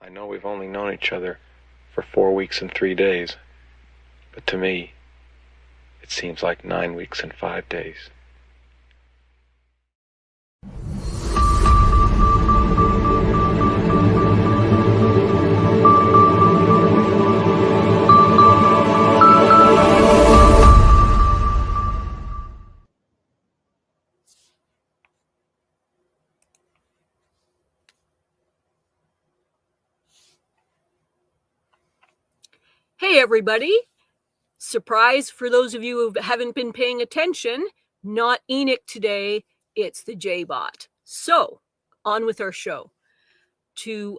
I know we've only known each other for 4 weeks and 3 days, but to me, it seems like 9 weeks and 5 days. Hey everybody, surprise for those of you who haven't been paying attention, not Enoch today, it's the J-Bot. So, on with our show. To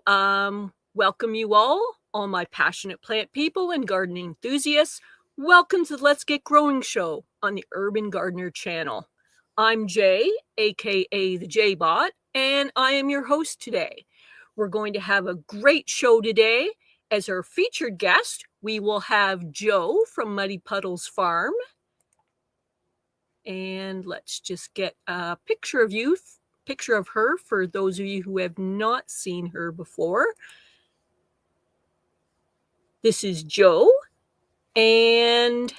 welcome you all my passionate plant people and gardening enthusiasts, welcome to the Let's Get Growing show on the Urban Gardener channel. I'm Jay, aka the J-Bot, and I am your host today. We're going to have a great show today. As our featured guest, we will have Joe from Muddy Puddles Farm. And let's just get a picture of her for those of you who have not seen her before. This is Joe, and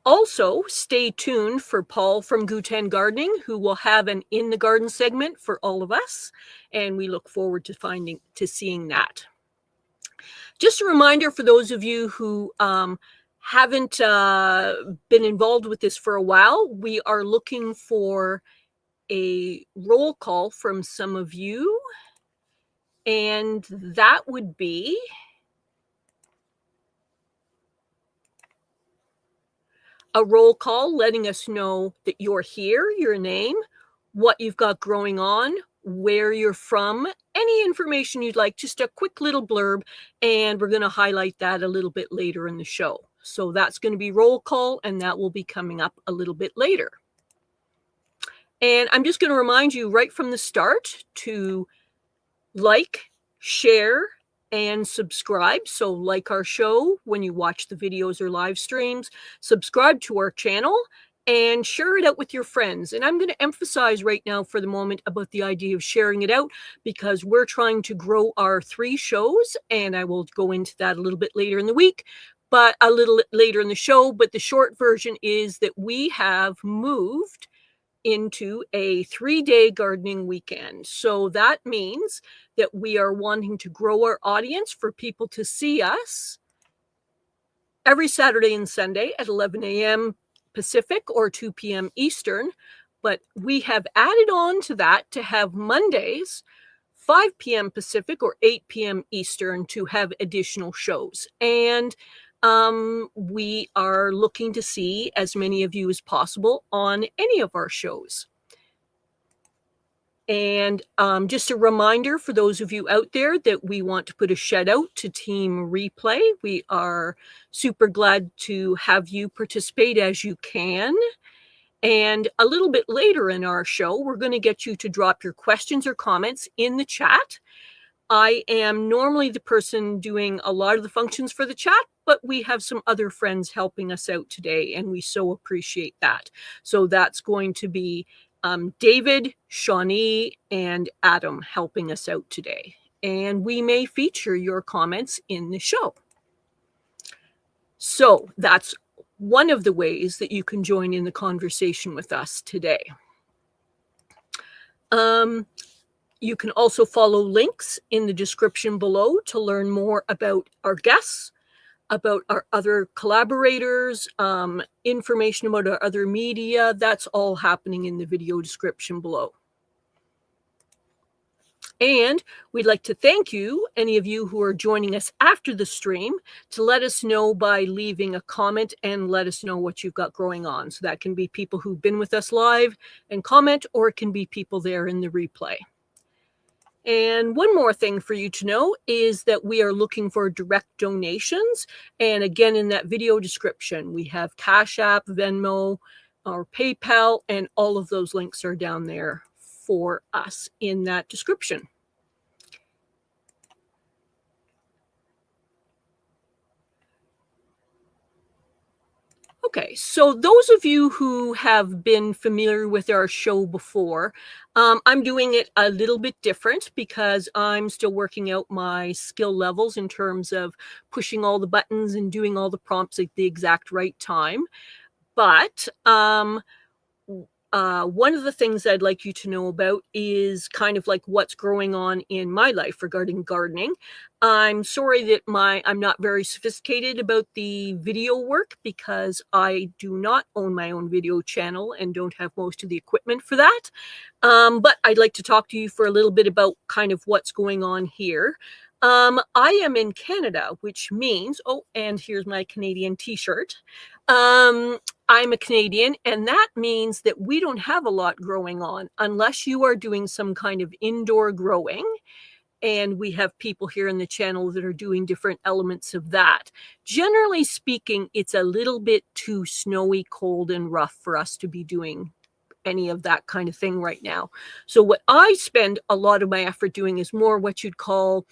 also stay tuned for Paul from Guten Gardening, who will have an In the Garden segment for all of us, and we look forward to seeing that. Just a reminder for those of you who haven't been involved with this for a while, we are looking for a roll call from some of you, and that would be a roll call letting us know that you're here, your name, what you've got growing on, where you're from, any information you'd like, just a quick little blurb, and we're going to highlight that a little bit later in the show. So that's going to be roll call, and that will be coming up a little bit later. And I'm just going to remind you right from the start to like, share, and subscribe. So like our show when you watch the videos or live streams, subscribe to our channel, and share it out with your friends. And I'm going to emphasize right now for the moment about the idea of sharing it out, because we're trying to grow our 3 shows, and I will go into that a little bit later in the week, but a little later in the show. But the short version is that we have moved into a 3-day gardening weekend. So that means that we are wanting to grow our audience for people to see us every Saturday and Sunday at 11 a.m. Pacific or 2 p.m. Eastern. But we have added on to that to have Mondays, 5 p.m. Pacific or 8 p.m. Eastern, to have additional shows. And we are looking to see as many of you as possible on any of our shows. And just a reminder for those of you out there that we want to put a shout out to Team Replay. We are super glad to have you participate as you can. And a little bit later in our show, we're going to get you to drop your questions or comments in the chat. I am normally the person doing a lot of the functions for the chat, but we have some other friends helping us out today, and we so appreciate that. So that's going to be David, Shawnee, and Adam helping us out today. And we may feature your comments in the show. So that's one of the ways that you can join in the conversation with us today. You can also follow links in the description below to learn more about our guests, about our other collaborators, information about our other media. That's all happening in the video description below. And we'd like to thank you, any of you who are joining us after the stream, to let us know by leaving a comment and let us know what you've got growing on. So that can be people who've been with us live and comment, or it can be people there in the replay. And one more thing for you to know is that we are looking for direct donations. And again, in that video description, we have Cash App, Venmo, or PayPal, and all of those links are down there for us in that description. Okay, so those of you who have been familiar with our show before, I'm doing it a little bit different because I'm still working out my skill levels in terms of pushing all the buttons and doing all the prompts at the exact right time. But one of the things I'd like you to know about is kind of like what's growing on in my life regarding gardening. I'm sorry that I'm not very sophisticated about the video work because I do not own my own video channel and don't have most of the equipment for that. But I'd like to talk to you for a little bit about kind of what's going on here. I am in Canada, which means, oh, and here's my Canadian t-shirt. I'm a Canadian, and that means that we don't have a lot growing on unless you are doing some kind of indoor growing. And we have people here in the channel that are doing different elements of that. Generally speaking, it's a little bit too snowy, cold, and rough for us to be doing any of that kind of thing right now. So what I spend a lot of my effort doing is more what you'd call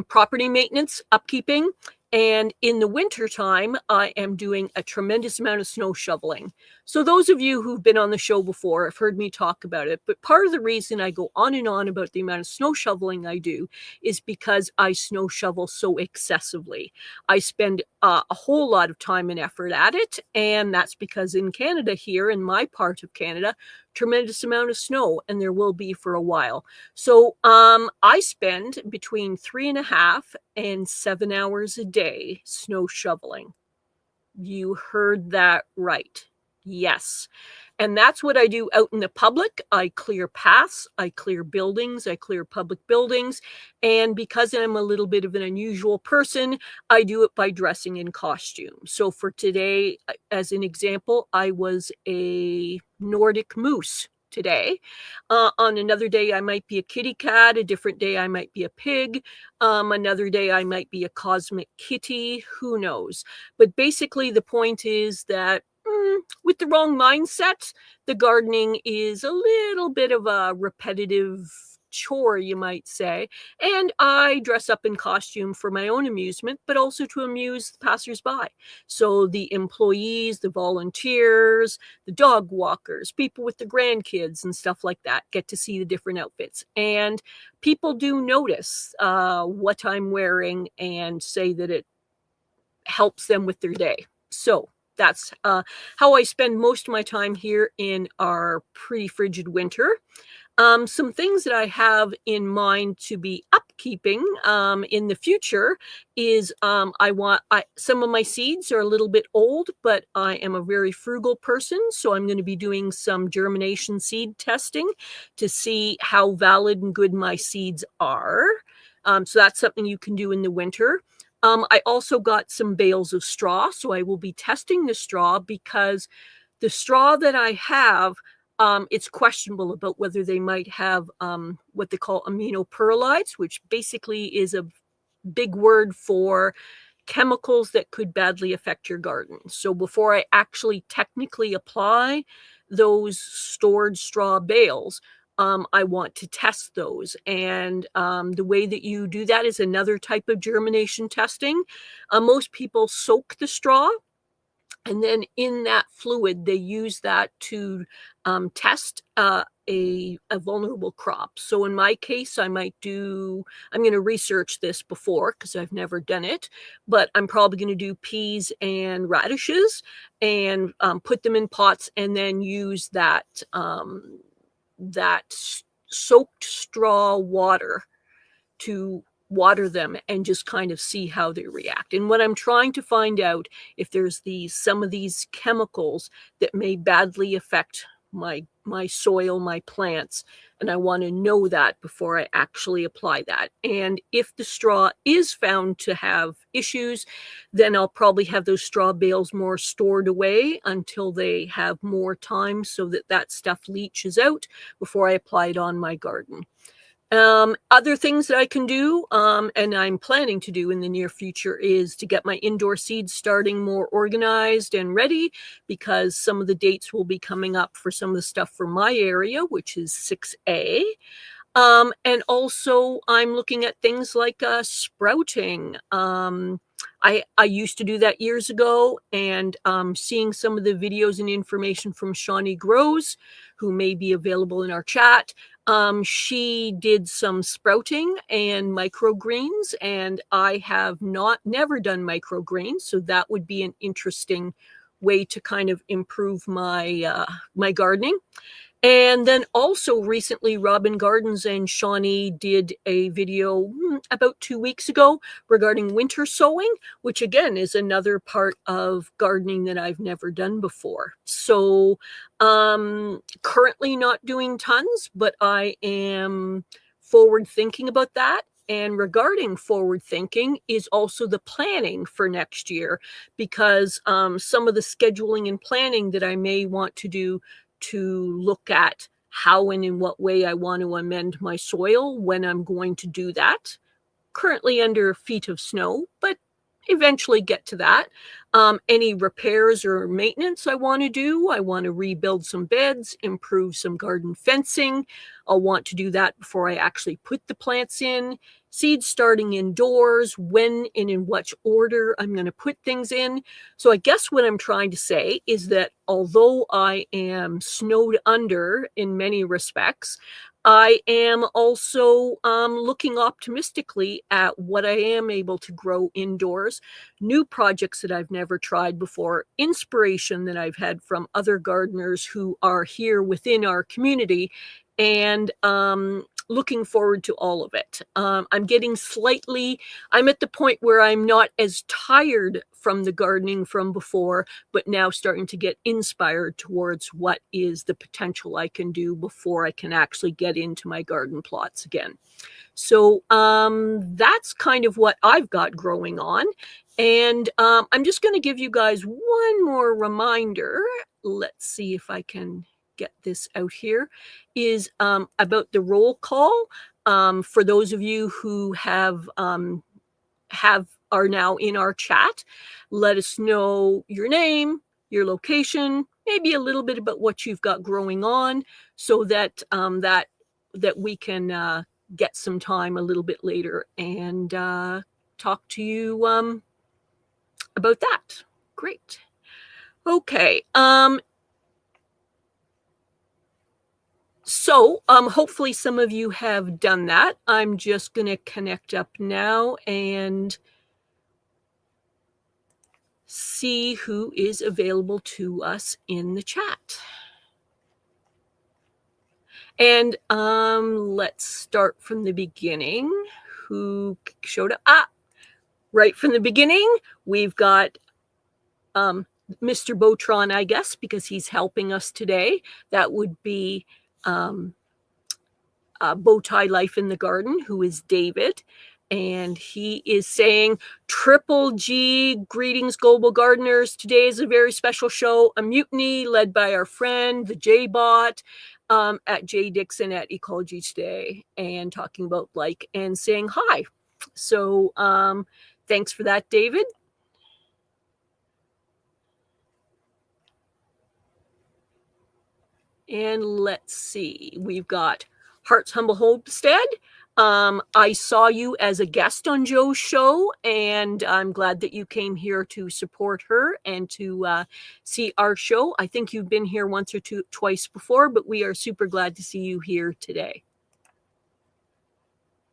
property maintenance, upkeeping. And in the wintertime, I am doing a tremendous amount of snow shoveling. So those of you who've been on the show before have heard me talk about it. But part of the reason I go on and on about the amount of snow shoveling I do is because I snow shovel so excessively. I spend a whole lot of time and effort at it. And that's because in Canada here, in my part of Canada, tremendous amount of snow, and there will be for a while. So I spend between 3.5 and 7 hours a day snow shoveling. You heard that right. Yes. And that's what I do out in the public. I clear paths, I clear buildings, I clear public buildings. And because I'm a little bit of an unusual person, I do it by dressing in costume. So for today, as an example, I was a Nordic moose today. On another day, I might be a kitty cat. A different day, I might be a pig. Another day, I might be a cosmic kitty. Who knows? But basically, the point is that with the wrong mindset, the gardening is a little bit of a repetitive chore, you might say. And I dress up in costume for my own amusement, but also to amuse the passersby. So the employees, the volunteers, the dog walkers, people with the grandkids and stuff like that get to see the different outfits. And people do notice what I'm wearing and say that it helps them with their day. So that's how I spend most of my time here in our pretty frigid winter. Some things that I have in mind to be upkeeping in the future is some of my seeds are a little bit old, but I am a very frugal person. So I'm going to be doing some germination seed testing to see how valid and good my seeds are. So that's something you can do in the winter. I also got some bales of straw, so I will be testing the straw because the straw that I have, it's questionable about whether they might have what they call aminopearlides, which basically is a big word for chemicals that could badly affect your garden. So before I actually technically apply those stored straw bales, I want to test those. And the way that you do that is another type of germination testing. Most people soak the straw, and then in that fluid, they use that to test a vulnerable crop. So in my case, I'm going to research this before because I've never done it, but I'm probably going to do peas and radishes and put them in pots and then use that soaked straw water to water them and just kind of see how they react. And what I'm trying to find out if there's some of these chemicals that may badly affect my soil, my plants, and I want to know that before I actually apply that. And if the straw is found to have issues, then I'll probably have those straw bales more stored away until they have more time so that stuff leaches out before I apply it on my garden. Other things that I can do, and I'm planning to do in the near future, is to get my indoor seeds starting more organized and ready, because some of the dates will be coming up for some of the stuff for my area, which is 6A. And also I'm looking at things like sprouting. I used to do that years ago, and seeing some of the videos and information from Shawnee Grows, who may be available in our chat. She did some sprouting and microgreens, and I have never done microgreens, so that would be an interesting way to kind of improve my my gardening. And then also recently, Robin Gardens and Shawnee did a video about 2 weeks ago regarding winter sowing, which again is another part of gardening that I've never done before. So currently not doing tons, but I am forward thinking about that. And regarding forward thinking is also the planning for next year, because some of the scheduling and planning that I may want to do to look at how and in what way I want to amend my soil when I'm going to do that. Currently under feet of snow, but eventually get to that. Any repairs or maintenance I want to do. I want to rebuild some beds, improve some garden fencing. I'll want to do that before I actually put the plants in. Seeds starting indoors, when and in what order I'm going to put things in. So I guess what I'm trying to say is that although I am snowed under in many respects, I am also looking optimistically at what I am able to grow indoors, new projects that I've never tried before, inspiration that I've had from other gardeners who are here within our community, and looking forward to all of it. I'm at the point where I'm not as tired from the gardening from before, but now starting to get inspired towards what is the potential I can do before I can actually get into my garden plots again. So that's kind of what I've got growing on. And I'm just going to give you guys one more reminder. Let's see if I can get this out here, is about the roll call. For those of you who are now in our chat, let us know your name, your location, maybe a little bit about what you've got growing on, so that that we can get some time a little bit later and talk to you about that. Great. Okay. So hopefully some of you have done that. I'm just going to connect up now and see who is available to us in the chat. And let's start from the beginning. Who showed up? Right from the beginning, we've got Mr. Botron, I guess, because he's helping us today. That would be Bowtie Life in the Garden, who is David. And he is saying, Triple G, greetings, global gardeners. Today is a very special show, a mutiny led by our friend, the J-Bot, at Jay Dixon at Ecology Today, and talking about and saying hi. So thanks for that, David. And let's see, we've got Heart's Humble Homestead. I saw you as a guest on Joe's show, and I'm glad that you came here to support her and to see our show. I think you've been here once or twice before, but we are super glad to see you here today.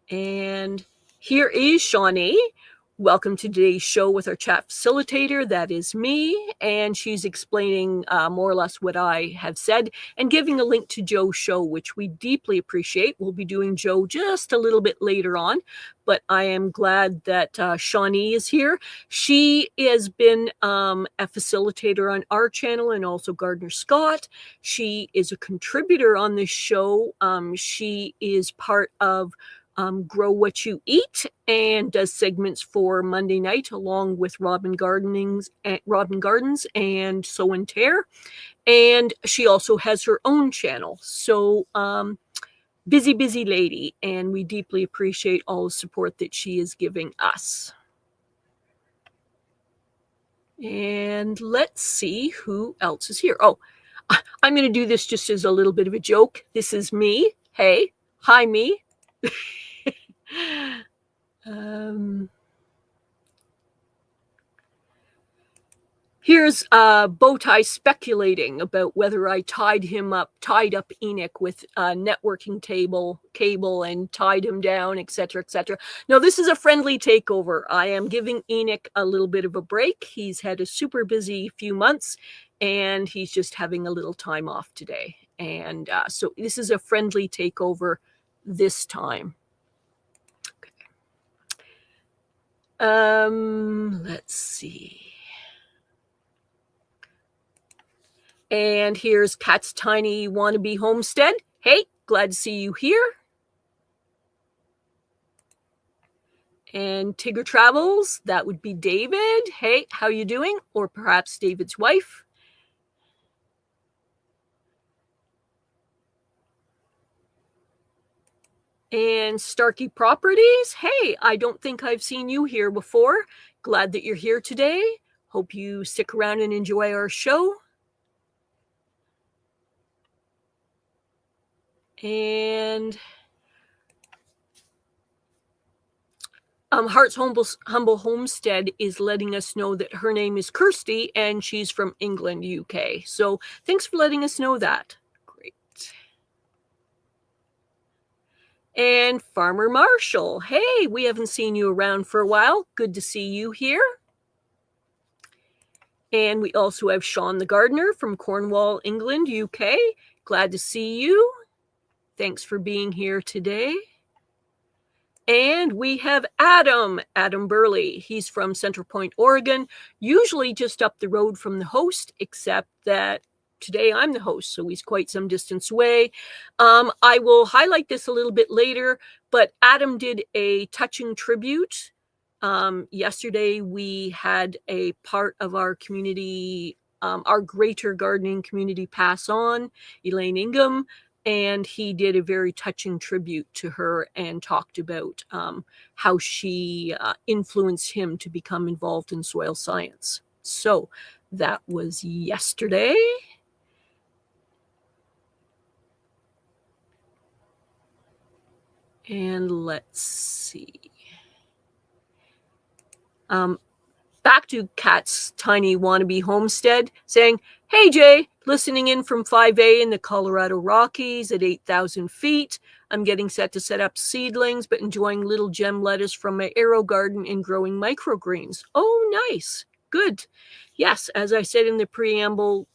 And here is Shawnee. Welcome to today's show with our chat facilitator. That is me. And she's explaining more or less what I have said and giving a link to Joe's show, which we deeply appreciate. We'll be doing Joe just a little bit later on, but I am glad that Shawnee is here. She has been a facilitator on our channel and also Gardener Scott. She is a contributor on this show. She is part of Grow What You Eat and does segments for Monday night along with Robin Gardens and Sow and Tear. And she also has her own channel. So busy lady, and we deeply appreciate all the support that she is giving us. And let's see who else is here. Oh, I'm going to do this just as a little bit of a joke. This is me. Hey, hi, me. Here's Bowtie speculating about whether I tied up Enoch with a networking cable and tied him down, etc., etc. No, this is a friendly takeover. I am giving Enoch a little bit of a break. He's had a super busy few months, and he's just having a little time off today. And so this is a friendly takeover this time. Okay. Let's see. And here's Kat's Tiny Wannabe Homestead. Hey, glad to see you here. And Tigger Travels, that would be David. Hey, how you doing? Or perhaps David's wife. And Starkey Properties. Hey, I don't think I've seen you here before. Glad that you're here today. Hope you stick around and enjoy our show. And Heart's Humble Homestead is letting us know that her name is Kirsty and she's from England, UK. So thanks for letting us know that. Great. And Farmer Marshall. Hey, we haven't seen you around for a while. Good to see you here. And we also have Sean the Gardener from Cornwall, England, UK. Glad to see you. Thanks for being here today. And we have Adam Burley. He's from Central Point, Oregon, usually just up the road from the host, except that today I'm the host, so he's quite some distance away. I will highlight this a little bit later, but Adam did a touching tribute. Yesterday, we had a part of our community, our greater gardening community pass on, Elaine Ingham, and he did a very touching tribute to her and talked about how she influenced him to become involved in soil science. So that was yesterday. And let's see. Back to Kat's Tiny Wannabe Homestead saying, hey, Jay, listening in from 5A in the Colorado Rockies at 8,000 feet. I'm getting set to set up seedlings, but enjoying little gem lettuce from my Aero garden and growing microgreens. Oh, nice. Good. Yes, as I said in the preamble,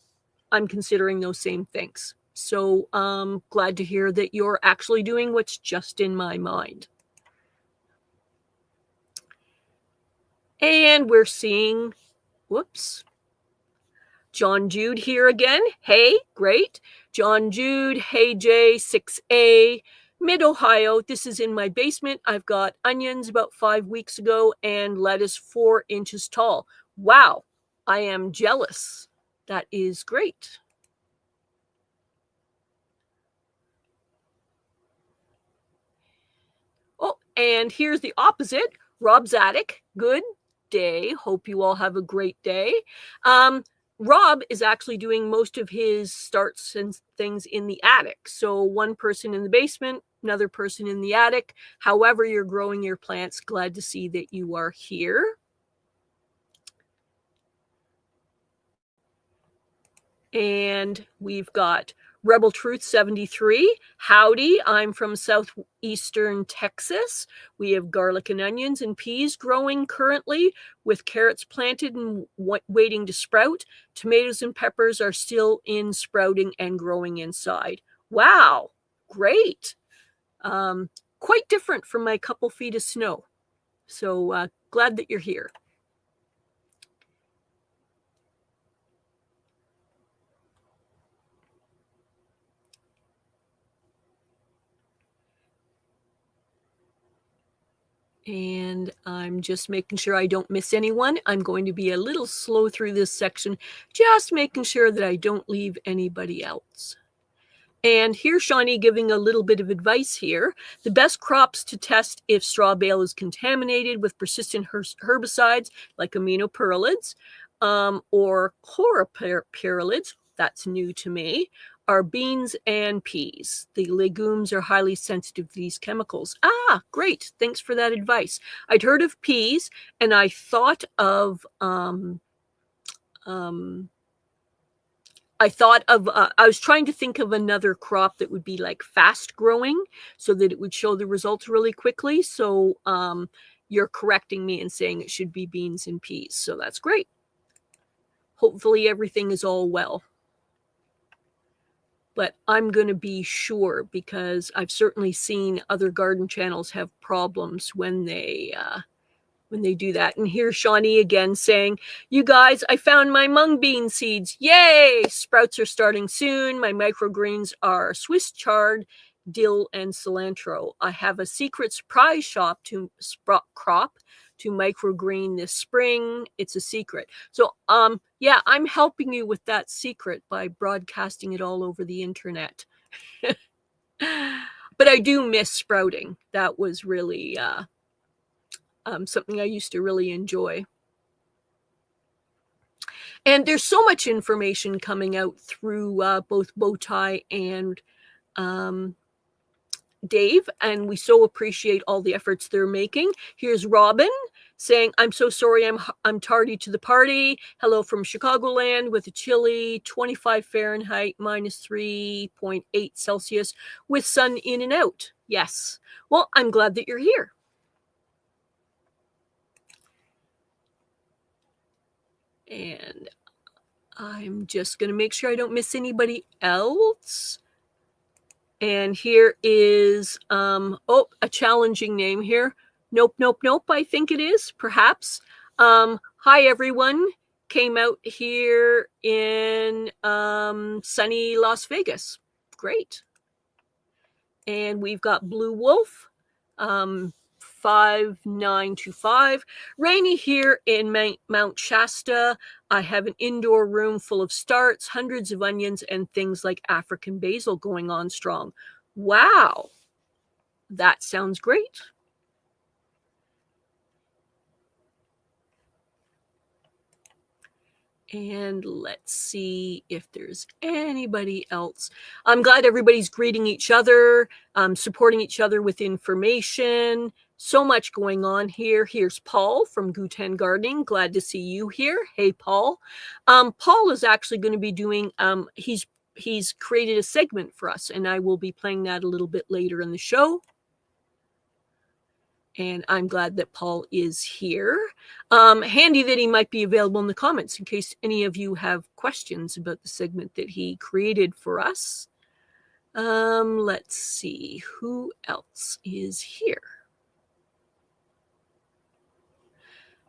I'm considering those same things. So glad to hear that you're actually doing what's just in my mind. And we're seeing, whoops, John Jude here again. Hey, great. John Jude, hey Jay, 6A, Mid-Ohio. This is in my basement. I've got onions about 5 weeks ago and lettuce 4 inches tall. Wow, I am jealous. That is great. Oh, and here's the opposite. Rob Zadek, good day. Hope you all have a great day. Rob is actually doing most of his starts and things in the attic. So one person in the basement, another person in the attic. However you're growing your plants, glad to see that you are here. And we've got Rebel Truth 73. Howdy, I'm from southeastern Texas. We have garlic and onions and peas growing currently with carrots planted and waiting to sprout. Tomatoes and peppers are still in sprouting and growing inside. Wow, great. Quite different from my couple feet of snow. So glad that you're here. And I'm just making sure I don't miss anyone. I'm going to be a little slow through this section, just making sure that I don't leave anybody else. And here's Shawnee giving a little bit of advice here. The best crops to test if straw bale is contaminated with persistent herbicides like aminopyralids or chloropyralids, that's new to me, are beans and peas. The legumes are highly sensitive to these chemicals. Ah, great. Thanks for that advice. I'd heard of peas and I thought of I thought of, I was trying to think of another crop that would be like fast growing so that it would show the results really quickly. So you're correcting me and saying it should be beans and peas. So that's great. Hopefully everything is all well. But I'm going to be sure, because I've certainly seen other garden channels have problems when they do that. And here's Shawnee again saying, you guys, I found my mung bean seeds. Yay! Sprouts are starting soon. My microgreens are Swiss chard, dill, and cilantro. I have a secret surprise crop to microgreen this spring. It's a secret. So yeah, I'm helping you with that secret by broadcasting it all over the internet. But I do miss sprouting. That was really something I used to really enjoy. And there's so much information coming out through both Bowtie and Dave, and we so appreciate all the efforts they're making. Here's Robin saying, I'm so sorry I'm tardy to the party. Hello from Chicagoland with a chilly 25 Fahrenheit minus 3.8 Celsius with sun in and out. Yes. Well, I'm glad that you're here. And I'm just going to make sure I don't miss anybody else. And here is, a challenging name here. Nope, nope, nope, I think it is, perhaps. Hi, everyone. Came out here in sunny Las Vegas. Great. And we've got Blue Wolf, 5925. Rainy here in Mount Shasta. I have an indoor room full of starts, hundreds of onions, and things like African basil going on strong. Wow, that sounds great. And let's see if there's anybody else. I'm glad everybody's greeting each other, supporting each other with information. So much going on here. Here's Paul from Guten Gardening. Glad to see you here. Hey, Paul. Paul is actually going to be doing, he's created a segment for us, and I will be playing that a little bit later in the show. And I'm glad that Paul is here. Handy that he might be available in the comments in case any of you have questions about the segment that he created for us. Let's see who else is here.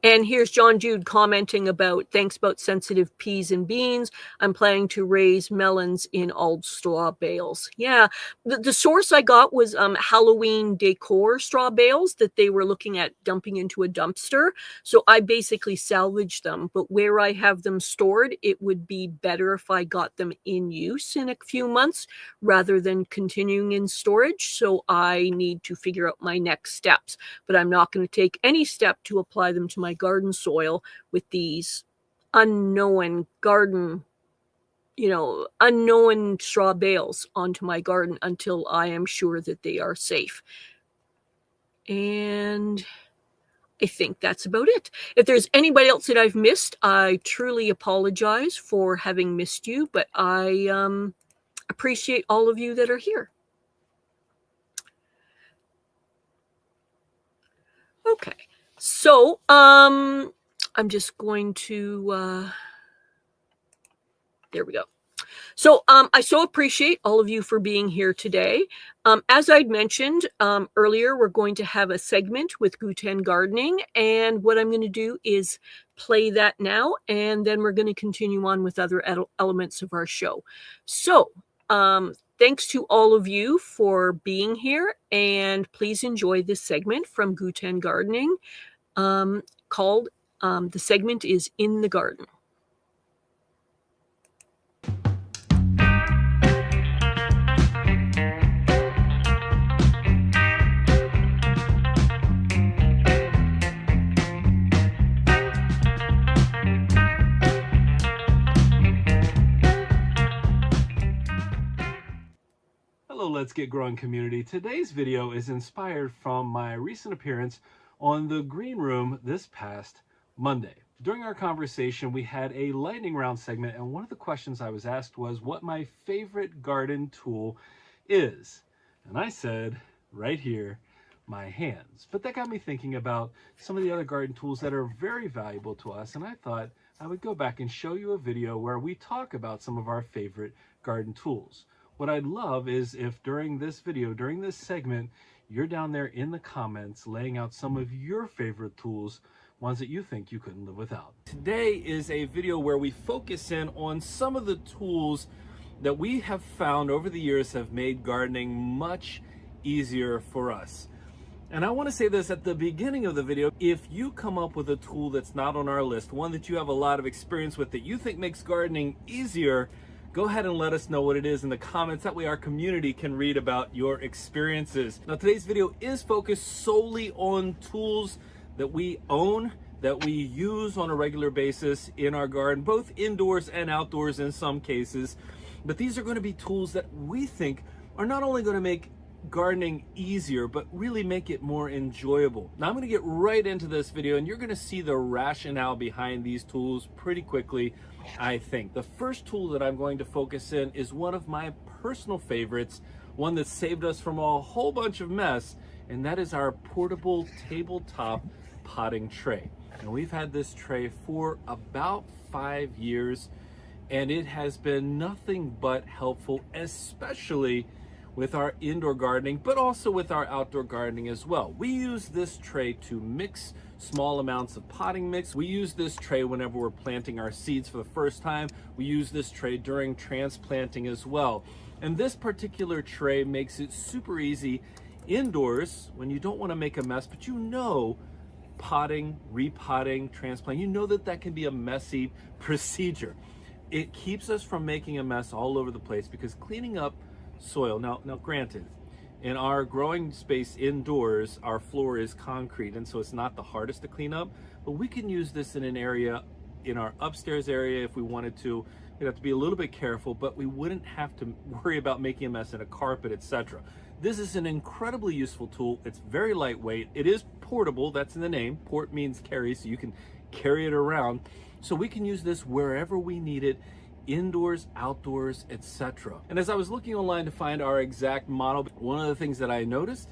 And here's John Jude commenting about, thanks about sensitive peas and beans. I'm planning to raise melons in old straw bales. Yeah, the source I got was Halloween decor straw bales that they were looking at dumping into a dumpster. So I basically salvaged them. But where I have them stored, it would be better if I got them in use in a few months rather than continuing in storage. So I need to figure out my next steps. But I'm not going to take any step to apply them to my garden soil with these unknown garden, unknown straw bales onto my garden until I am sure that they are safe. And I think that's about it. If there's anybody else that I've missed, I truly apologize for having missed you, but I appreciate all of you that are here. Okay. So, I'm just going to, there we go. So, I so appreciate all of you for being here today. As I'd mentioned earlier, we're going to have a segment with Guten Gardening, and what I'm going to do is play that now, and then we're going to continue on with other elements of our show. So, thanks to all of you for being here, and please enjoy this segment from Guten Gardening. Called, the segment is In the Garden. Hello, Let's Get Growing community. Today's video is inspired from my recent appearance on the Green Room this past Monday. During our conversation, we had a lightning round segment, and one of the questions I was asked was what my favorite garden tool is. And I said, right here, my hands. But that got me thinking about some of the other garden tools that are very valuable to us, and I thought I would go back and show you a video where we talk about some of our favorite garden tools. What I'd love is if during this video, during this segment, you're down there in the comments laying out some of your favorite tools, ones that you think you couldn't live without. Today is a video where we focus in on some of the tools that we have found over the years have made gardening much easier for us. And I want to say this at the beginning of the video: if you come up with a tool that's not on our list, one that you have a lot of experience with that you think makes gardening easier, go ahead and let us know what it is in the comments. That way our community can read about your experiences. Now, today's video is focused solely on tools that we own, that we use on a regular basis in our garden, both indoors and outdoors in some cases. But these are going to be tools that we think are not only going to make gardening easier, but really make it more enjoyable. Now I'm going to get right into this video, and you're going to see the rationale behind these tools pretty quickly, I think. The first tool that I'm going to focus in is one of my personal favorites, one that saved us from a whole bunch of mess, and that is our portable tabletop potting tray. And we've had this tray for about 5 years, and it has been nothing but helpful, especially with our indoor gardening, but also with our outdoor gardening as well. We use this tray to mix small amounts of potting mix. We use this tray whenever we're planting our seeds for the first time. We use this tray during transplanting as well. And this particular tray makes it super easy indoors when you don't want to make a mess, but you know potting, repotting, transplanting, you know that can be a messy procedure. It keeps us from making a mess all over the place because cleaning up soil. Now granted, in our growing space indoors, our floor is concrete, and so it's not the hardest to clean up, but we can use this in an area, in our upstairs area if we wanted to. We'd have to be a little bit careful, but we wouldn't have to worry about making a mess in a carpet, etc. This is an incredibly useful tool. It's very lightweight. It is portable. That's in the name. Port means carry, so you can carry it around. So we can use this wherever we need it, indoors, outdoors, etc. And as I was looking online to find our exact model, one of the things that I noticed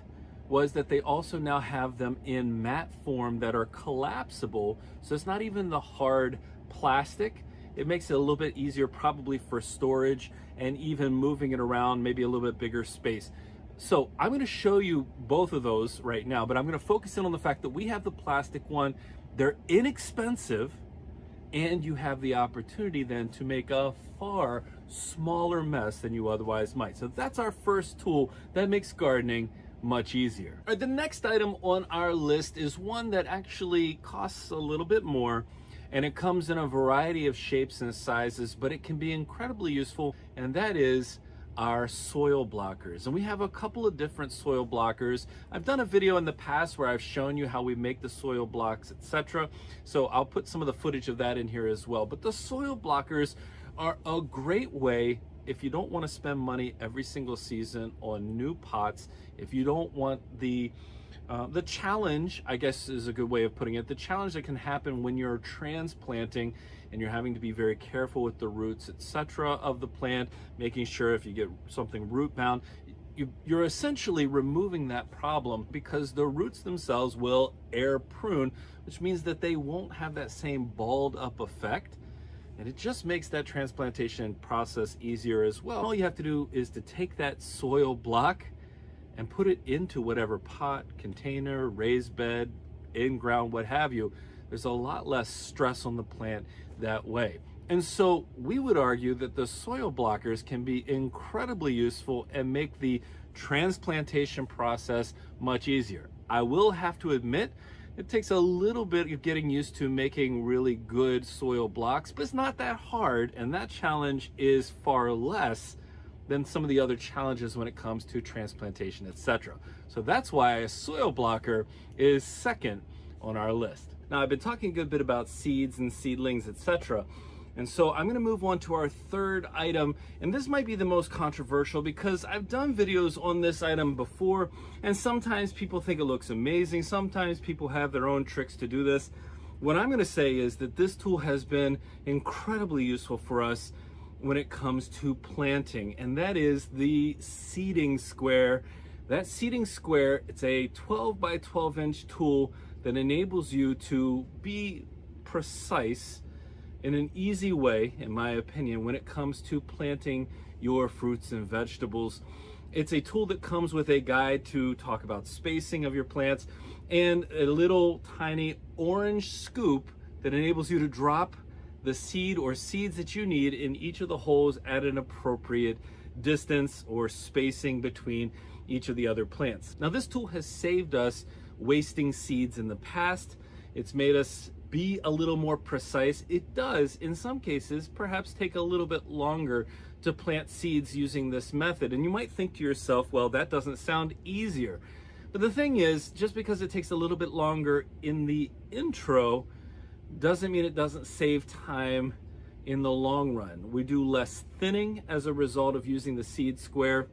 was that they also now have them in matte form that are collapsible, so it's not even the hard plastic. It makes it a little bit easier probably for storage and even moving it around, maybe a little bit bigger space. So I'm going to show you both of those right now, but I'm going to focus in on the fact that we have the plastic one. They're inexpensive, and you have the opportunity then to make a far smaller mess than you otherwise might. So that's our first tool that makes gardening much easier. All right, the next item on our list is one that actually costs a little bit more, and it comes in a variety of shapes and sizes, but it can be incredibly useful, and that is our soil blockers. And we have a couple of different soil blockers. I've done a video in the past where I've shown you how we make the soil blocks, etc. So I'll put some of the footage of that in here as well. But the soil blockers are a great way if you don't want to spend money every single season on new pots, if you don't want the challenge, I guess is a good way of putting it, the challenge that can happen when you're transplanting and you're having to be very careful with the roots, etc. of the plant, making sure if you get something root bound, you're essentially removing that problem because the roots themselves will air prune, which means that they won't have that same balled up effect. And it just makes that transplantation process easier as well. All you have to do is to take that soil block and put it into whatever pot, container, raised bed, in-ground, what have you. There's a lot less stress on the plant that way. And so we would argue that the soil blockers can be incredibly useful and make the transplantation process much easier. I will have to admit, it takes a little bit of getting used to making really good soil blocks, but it's not that hard, and that challenge is far less than some of the other challenges when it comes to transplantation, etc. So that's why a soil blocker is second on our list. Now, I've been talking a good bit about seeds and seedlings, etc. And so I'm going to move on to our third item, and this might be the most controversial because I've done videos on this item before, and sometimes people think it looks amazing. Sometimes people have their own tricks to do this. What I'm going to say is that this tool has been incredibly useful for us when it comes to planting, and that is the seeding square. That seeding square, it's a 12 by 12 inch tool that enables you to be precise in an easy way, in my opinion, when it comes to planting your fruits and vegetables. It's a tool that comes with a guide to talk about spacing of your plants and a little tiny orange scoop that enables you to drop the seed or seeds that you need in each of the holes at an appropriate distance or spacing between each of the other plants. Now, this tool has saved us wasting seeds in the past. It's made us be a little more precise. It does, in some cases, perhaps take a little bit longer to plant seeds using this method. And you might think to yourself, well, that doesn't sound easier. But the thing is, just because it takes a little bit longer in the intro doesn't mean it doesn't save time in the long run. We do less thinning as a result of using the seed square.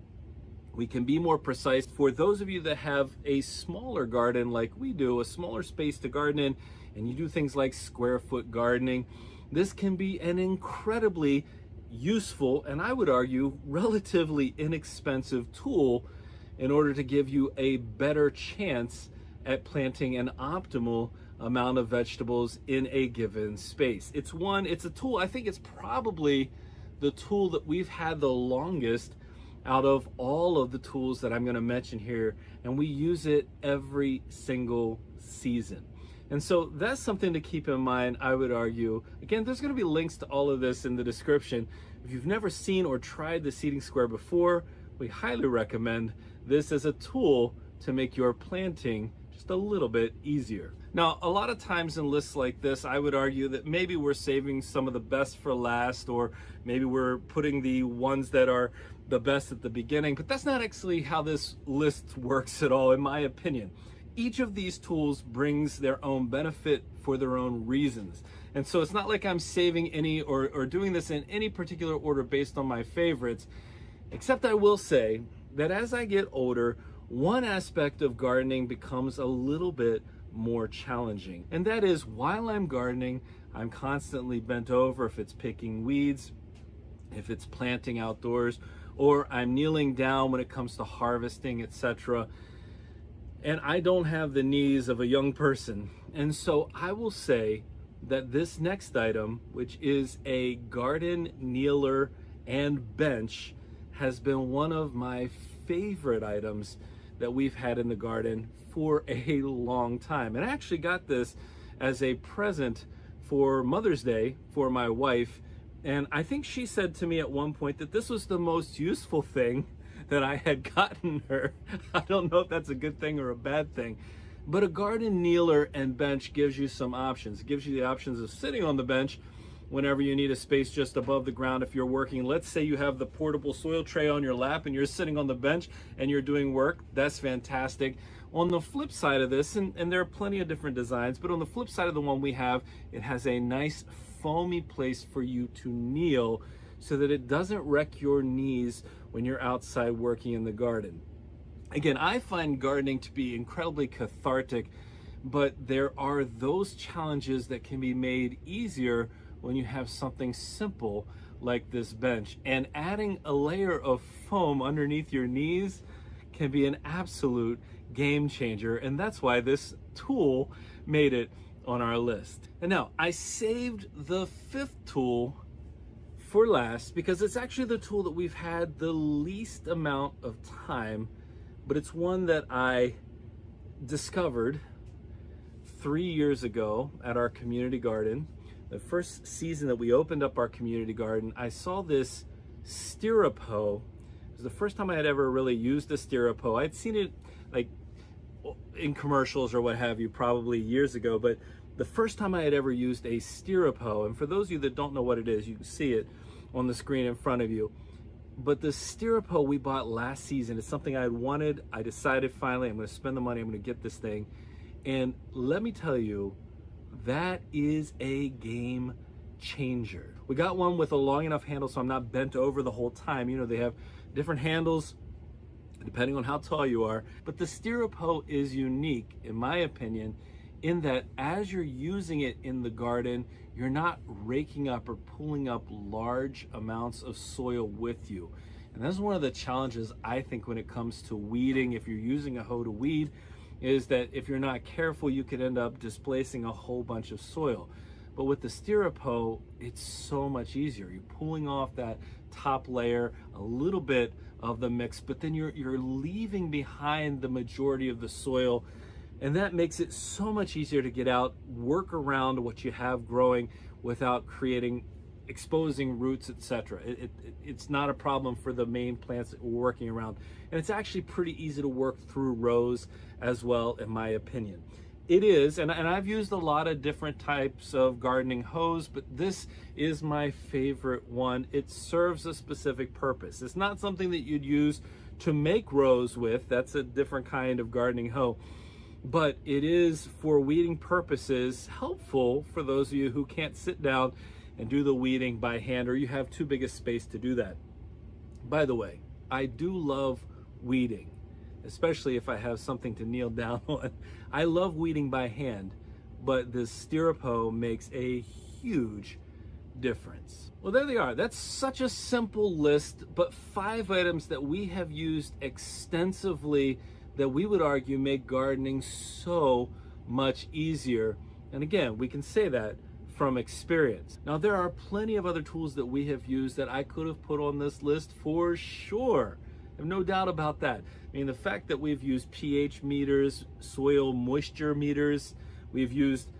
We can be more precise. For those of you that have a smaller garden like we do, a smaller space to garden in, and you do things like square foot gardening, this can be an incredibly useful, and I would argue relatively inexpensive tool in order to give you a better chance at planting an optimal amount of vegetables in a given space. It's a tool, I think it's probably the tool that we've had the longest out of all of the tools that I'm going to mention here, and we use it every single season. And so that's something to keep in mind, I would argue. Again, there's going to be links to all of this in the description. If you've never seen or tried the seeding square before, we highly recommend this as a tool to make your planting just a little bit easier. Now, a lot of times in lists like this, I would argue that maybe we're saving some of the best for last, or maybe we're putting the ones that are the best at the beginning, but that's not actually how this list works at all, in my opinion. Each of these tools brings their own benefit for their own reasons. And so it's not like I'm saving any or doing this in any particular order based on my favorites, except I will say that as I get older, one aspect of gardening becomes a little bit more challenging. And that is, while I'm gardening, I'm constantly bent over, if it's picking weeds, if it's planting outdoors, or I'm kneeling down when it comes to harvesting, etc. And I don't have the knees of a young person. And so I will say that this next item, which is a garden kneeler and bench, has been one of my favorite items that we've had in the garden for a long time. And I actually got this as a present for Mother's Day for my wife. And I think she said to me at one point that this was the most useful thing that I had gotten her. I don't know if that's a good thing or a bad thing, but a garden kneeler and bench gives you some options. It gives you the options of sitting on the bench whenever you need a space just above the ground. If you're working, let's say you have the portable soil tray on your lap and you're sitting on the bench and you're doing work, that's fantastic. On the flip side of this, and there are plenty of different designs, but on the flip side of the one we have, it has a nice foamy place for you to kneel so that it doesn't wreck your knees when you're outside working in the garden. Again, I find gardening to be incredibly cathartic, but there are those challenges that can be made easier when you have something simple like this bench. And adding a layer of foam underneath your knees can be an absolute game changer, and that's why this tool made it on our list. And now, I saved the fifth tool for last because it's actually the tool that we've had the least amount of time, but it's one that I discovered 3 years ago at our community garden. The first season that we opened up our community garden, I saw this styropoe. It was the first time I had ever really used a styropoe. I'd seen it like in commercials or what have you probably years ago, but the first time I had ever used a styropoe, and for those of you that don't know what it is, you can see it on the screen in front of you. But the styropoe we bought last season is something I had wanted. I decided finally I'm going to spend the money, I'm going to get this thing. And let me tell you, that is a game changer. We got one with a long enough handle so I'm not bent over the whole time. You know, they have different handles depending on how tall you are. But the styropoe is unique, in my opinion, in that as you're using it in the garden, you're not raking up or pulling up large amounts of soil with you. And that's one of the challenges, I think, when it comes to weeding. If you're using a hoe to weed, is that if you're not careful, you could end up displacing a whole bunch of soil. But with the stirrup hoe, it's so much easier. You're pulling off that top layer, a little bit of the mix, but then you're leaving behind the majority of the soil. And that makes it so much easier to get out, work around what you have growing without exposing roots, etc. It's not a problem for the main plants that we're working around. And it's actually pretty easy to work through rows as well, in my opinion. It is, and I've used a lot of different types of gardening hoes, but this is my favorite one. It serves a specific purpose. It's not something that you'd use to make rows with. That's a different kind of gardening hoe. But it is, for weeding purposes, helpful for those of you who can't sit down and do the weeding by hand, or you have too big a space to do that. By the way, I do love weeding, especially if I have something to kneel down on. I love weeding by hand, but this stirrup hoe makes a huge difference. Well, there they are. That's such a simple list, but 5 items that we have used extensively that we would argue make gardening so much easier. And again, we can say that from experience. Now, there are plenty of other tools that we have used that I could have put on this list for sure. I have no doubt about that. I mean, the fact that we've used pH meters, soil moisture meters, we've used,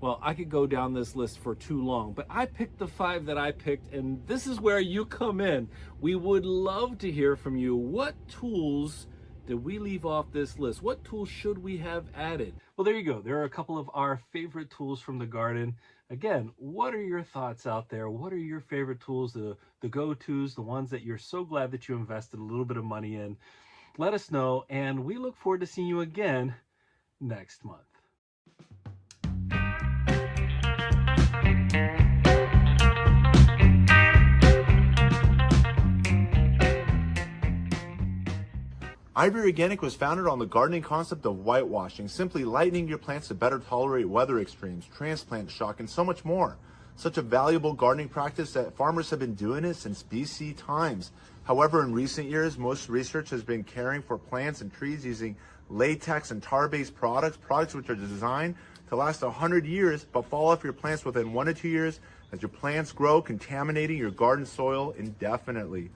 well, I could go down this list for too long, but I picked the 5 that I picked, and this is where you come in. We would love to hear from you. What tools did we leave off this list? What tools should we have added? Well, there you go. There are a couple of our favorite tools from the garden. Again, what are your thoughts out there? What are your favorite tools, the go-tos, the ones that you're so glad that you invested a little bit of money in? Let us know, and we look forward to seeing you again next month. Ivory Organic was founded on the gardening concept of whitewashing, simply lightening your plants to better tolerate weather extremes, transplant shock, and so much more. Such a valuable gardening practice that farmers have been doing it since BC times. However, in recent years, most research has been caring for plants and trees using latex and tar-based products which are designed to last 100 years but fall off your plants within 1 to 2 years as your plants grow, contaminating your garden soil indefinitely.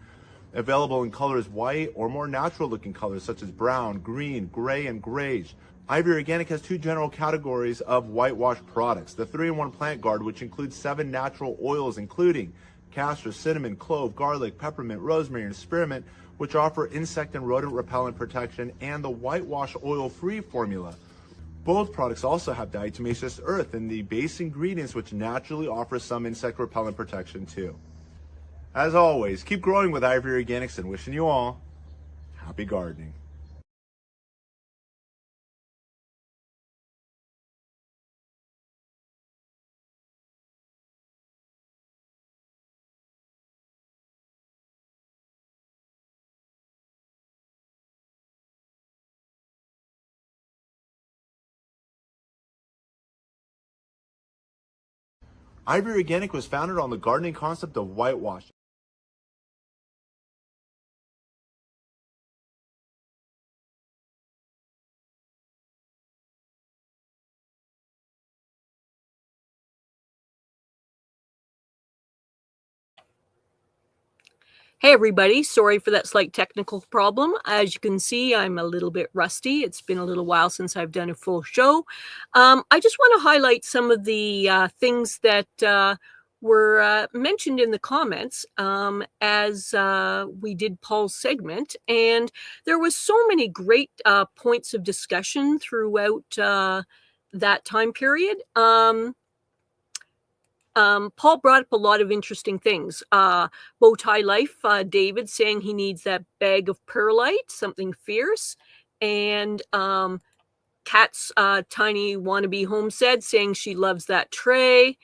Available in colors white or more natural looking colors such as brown, green, gray, and grayish. Ivory Organic has 2 general categories of whitewash products. The 3-in-1 Plant Guard, which includes 7 natural oils including castor, cinnamon, clove, garlic, peppermint, rosemary, and spearmint, which offer insect and rodent repellent protection, and the whitewash oil-free formula. Both products also have diatomaceous earth in the base ingredients, which naturally offer some insect repellent protection too. As always, keep growing with Ivory Organics, and wishing you all happy gardening. Ivory Organic was founded on the gardening concept of whitewashing. Hey everybody, sorry for that slight technical problem. As you can see, I'm a little bit rusty. It's been a little while since I've done a full show. I just want to highlight some of the things that were mentioned in the comments as we did Paul's segment. And there was so many great points of discussion throughout that time period. Paul brought up a lot of interesting things. Bowtie Life, David saying he needs that bag of perlite, something fierce. And Kat's Tiny Wannabe Homestead saying she loves that tray.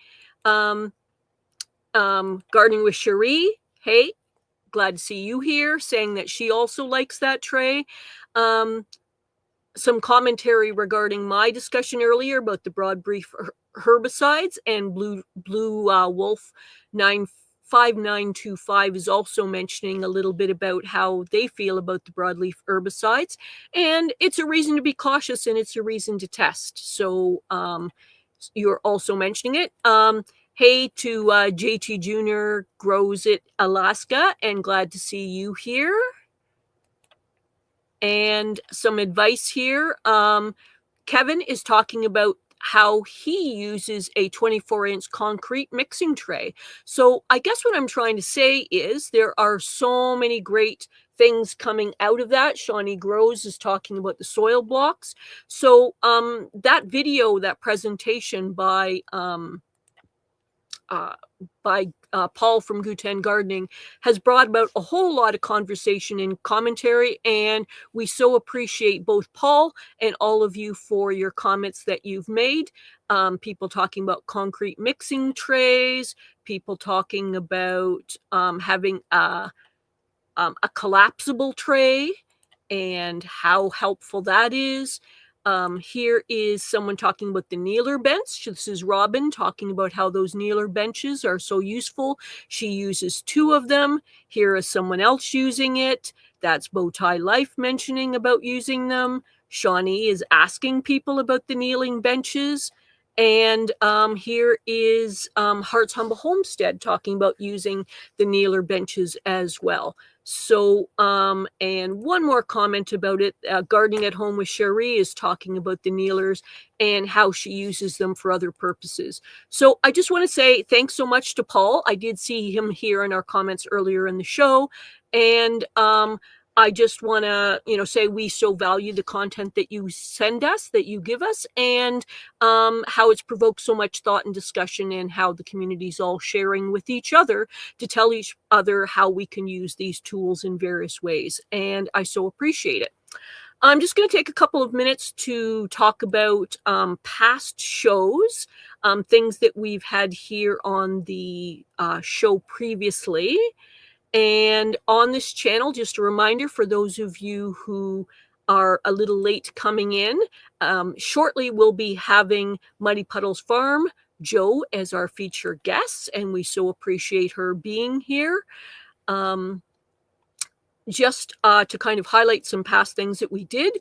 Gardening with Cherie, hey, glad to see you here, saying that she also likes that tray. some commentary regarding my discussion earlier about the broadleaf herbicides, and Blue Wolf 95925 is also mentioning a little bit about how they feel about the broadleaf herbicides, and it's a reason to be cautious and it's a reason to test. So you're also mentioning it. Hey to JT Jr. Grows It Alaska, and glad to see you here. And some advice here. Kevin is talking about how he uses a 24-inch concrete mixing tray. So I guess what I'm trying to say is there are so many great things coming out of that. Shawnee Grows is talking about the soil blocks. So that video, that presentation by Paul from Guten Gardening has brought about a whole lot of conversation and commentary, and we so appreciate both Paul and all of you for your comments that you've made. People talking about concrete mixing trays, people talking about having a collapsible tray and how helpful that is. Here is someone talking about the kneeler bench. This is Robin talking about how those kneeler benches are so useful. She uses 2 of them. Here is someone else using it. That's Bowtie Life mentioning about using them. Shawnee is asking people about the kneeling benches. And here is Heart's Humble Homestead talking about using the kneeler benches as well. So, and one more comment about it, Gardening at Home with Cherie is talking about the kneelers and how she uses them for other purposes. So I just want to say thanks so much to Paul. I did see him here in our comments earlier in the show. And I just want to, say we so value the content that you send us, that you give us, and how it's provoked so much thought and discussion, and how the community's all sharing with each other to tell each other how we can use these tools in various ways. And I so appreciate it. I'm just going to take a couple of minutes to talk about past shows, things that we've had here on the show previously. And on this channel, just a reminder for those of you who are a little late coming in, shortly we'll be having Muddy Puddles Farm, Joe, as our featured guest, and we so appreciate her being here. Just to kind of highlight some past things that we did,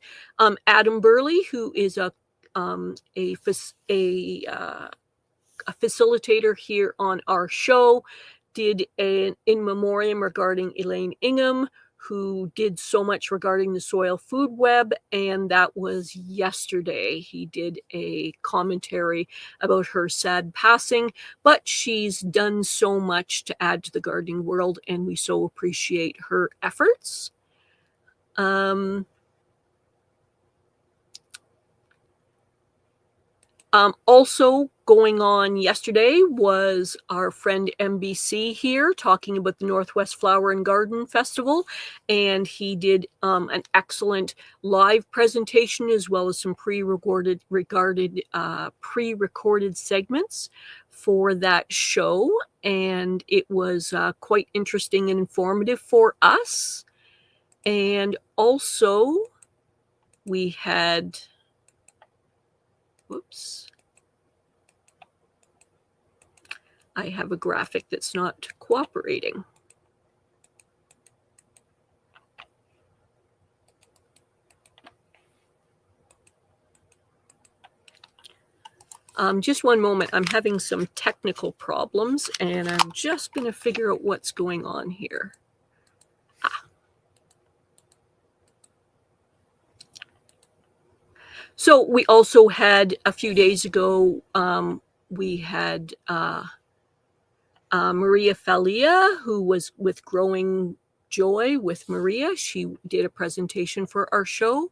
Adam Burley, who is a facilitator here on our show, did an in memoriam regarding Elaine Ingham, who did so much regarding the soil food web, and that was yesterday. He did a commentary about her sad passing, but she's done so much to add to the gardening world, and we so appreciate her efforts. Also going on yesterday was our friend MBC here talking about the Northwest Flower and Garden Festival, and he did an excellent live presentation as well as some pre-recorded segments for that show, and it was quite interesting and informative for us. And also we had I have a graphic that's not cooperating. Just one moment. I'm having some technical problems, and I'm just going to figure out what's going on here. So we also had a few days ago, we had Maria Falia, who was with Growing Joy with Maria. She did a presentation for our show.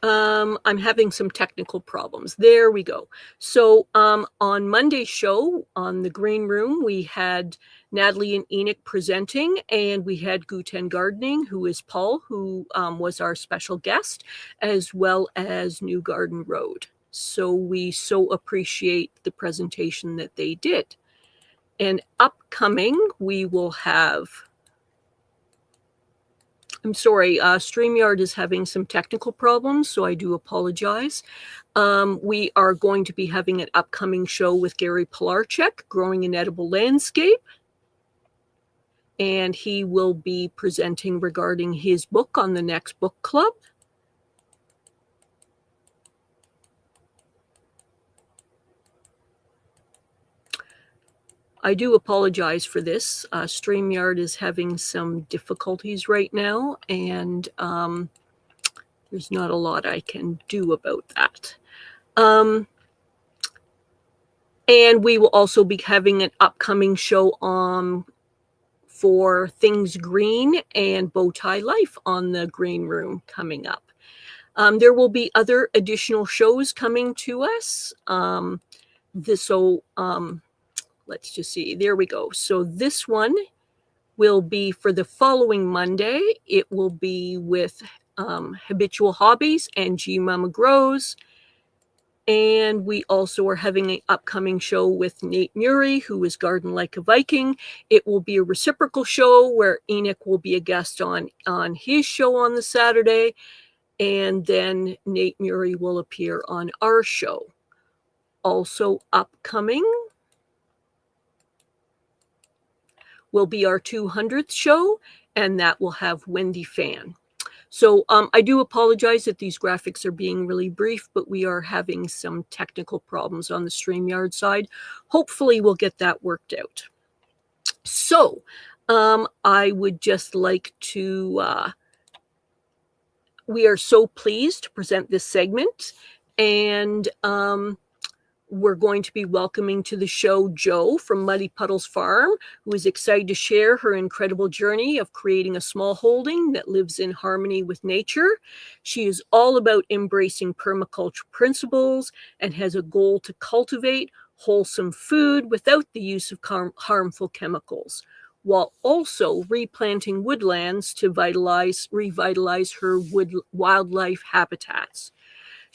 I'm having some technical problems. There we go. So on Monday's show on the Green Room, we had Natalie and Enoch presenting, and we had Guten Gardening, who is Paul, who was our special guest, as well as New Garden Road. So we so appreciate the presentation that they did. And upcoming, we will have... I'm sorry, StreamYard is having some technical problems, so I do apologize. We are going to be having an upcoming show with Gary Pilarczyk, Growing an Edible Landscape. And he will be presenting regarding his book on the next book club. I do apologize for this. StreamYard is having some difficulties right now, and there's not a lot I can do about that. And we will also be having an upcoming show for Things Green and Bowtie Life on the Green Room coming up. There will be other additional shows coming to us. Let's just see. There we go. So this one will be for the following Monday. It will be with Habitual Hobbies and G Mama Grows. And we also are having an upcoming show with Nate Murray, who is Garden Like a Viking. It will be a reciprocal show where Enoch will be a guest on his show on the Saturday. And then Nate Murray will appear on our show. Also upcoming will be our 200th show, and that will have Wendy Fan. So I do apologize that these graphics are being really brief, but we are having some technical problems on the StreamYard side. Hopefully we'll get that worked out. So I would just like to, we are so pleased to present this segment, and we're going to be welcoming to the show Jo from Muddy Puddles Farm, who is excited to share her incredible journey of creating a small holding that lives in harmony with nature. She is all about embracing permaculture principles and has a goal to cultivate wholesome food without the use of harmful chemicals, while also replanting woodlands to revitalize her wildlife habitats.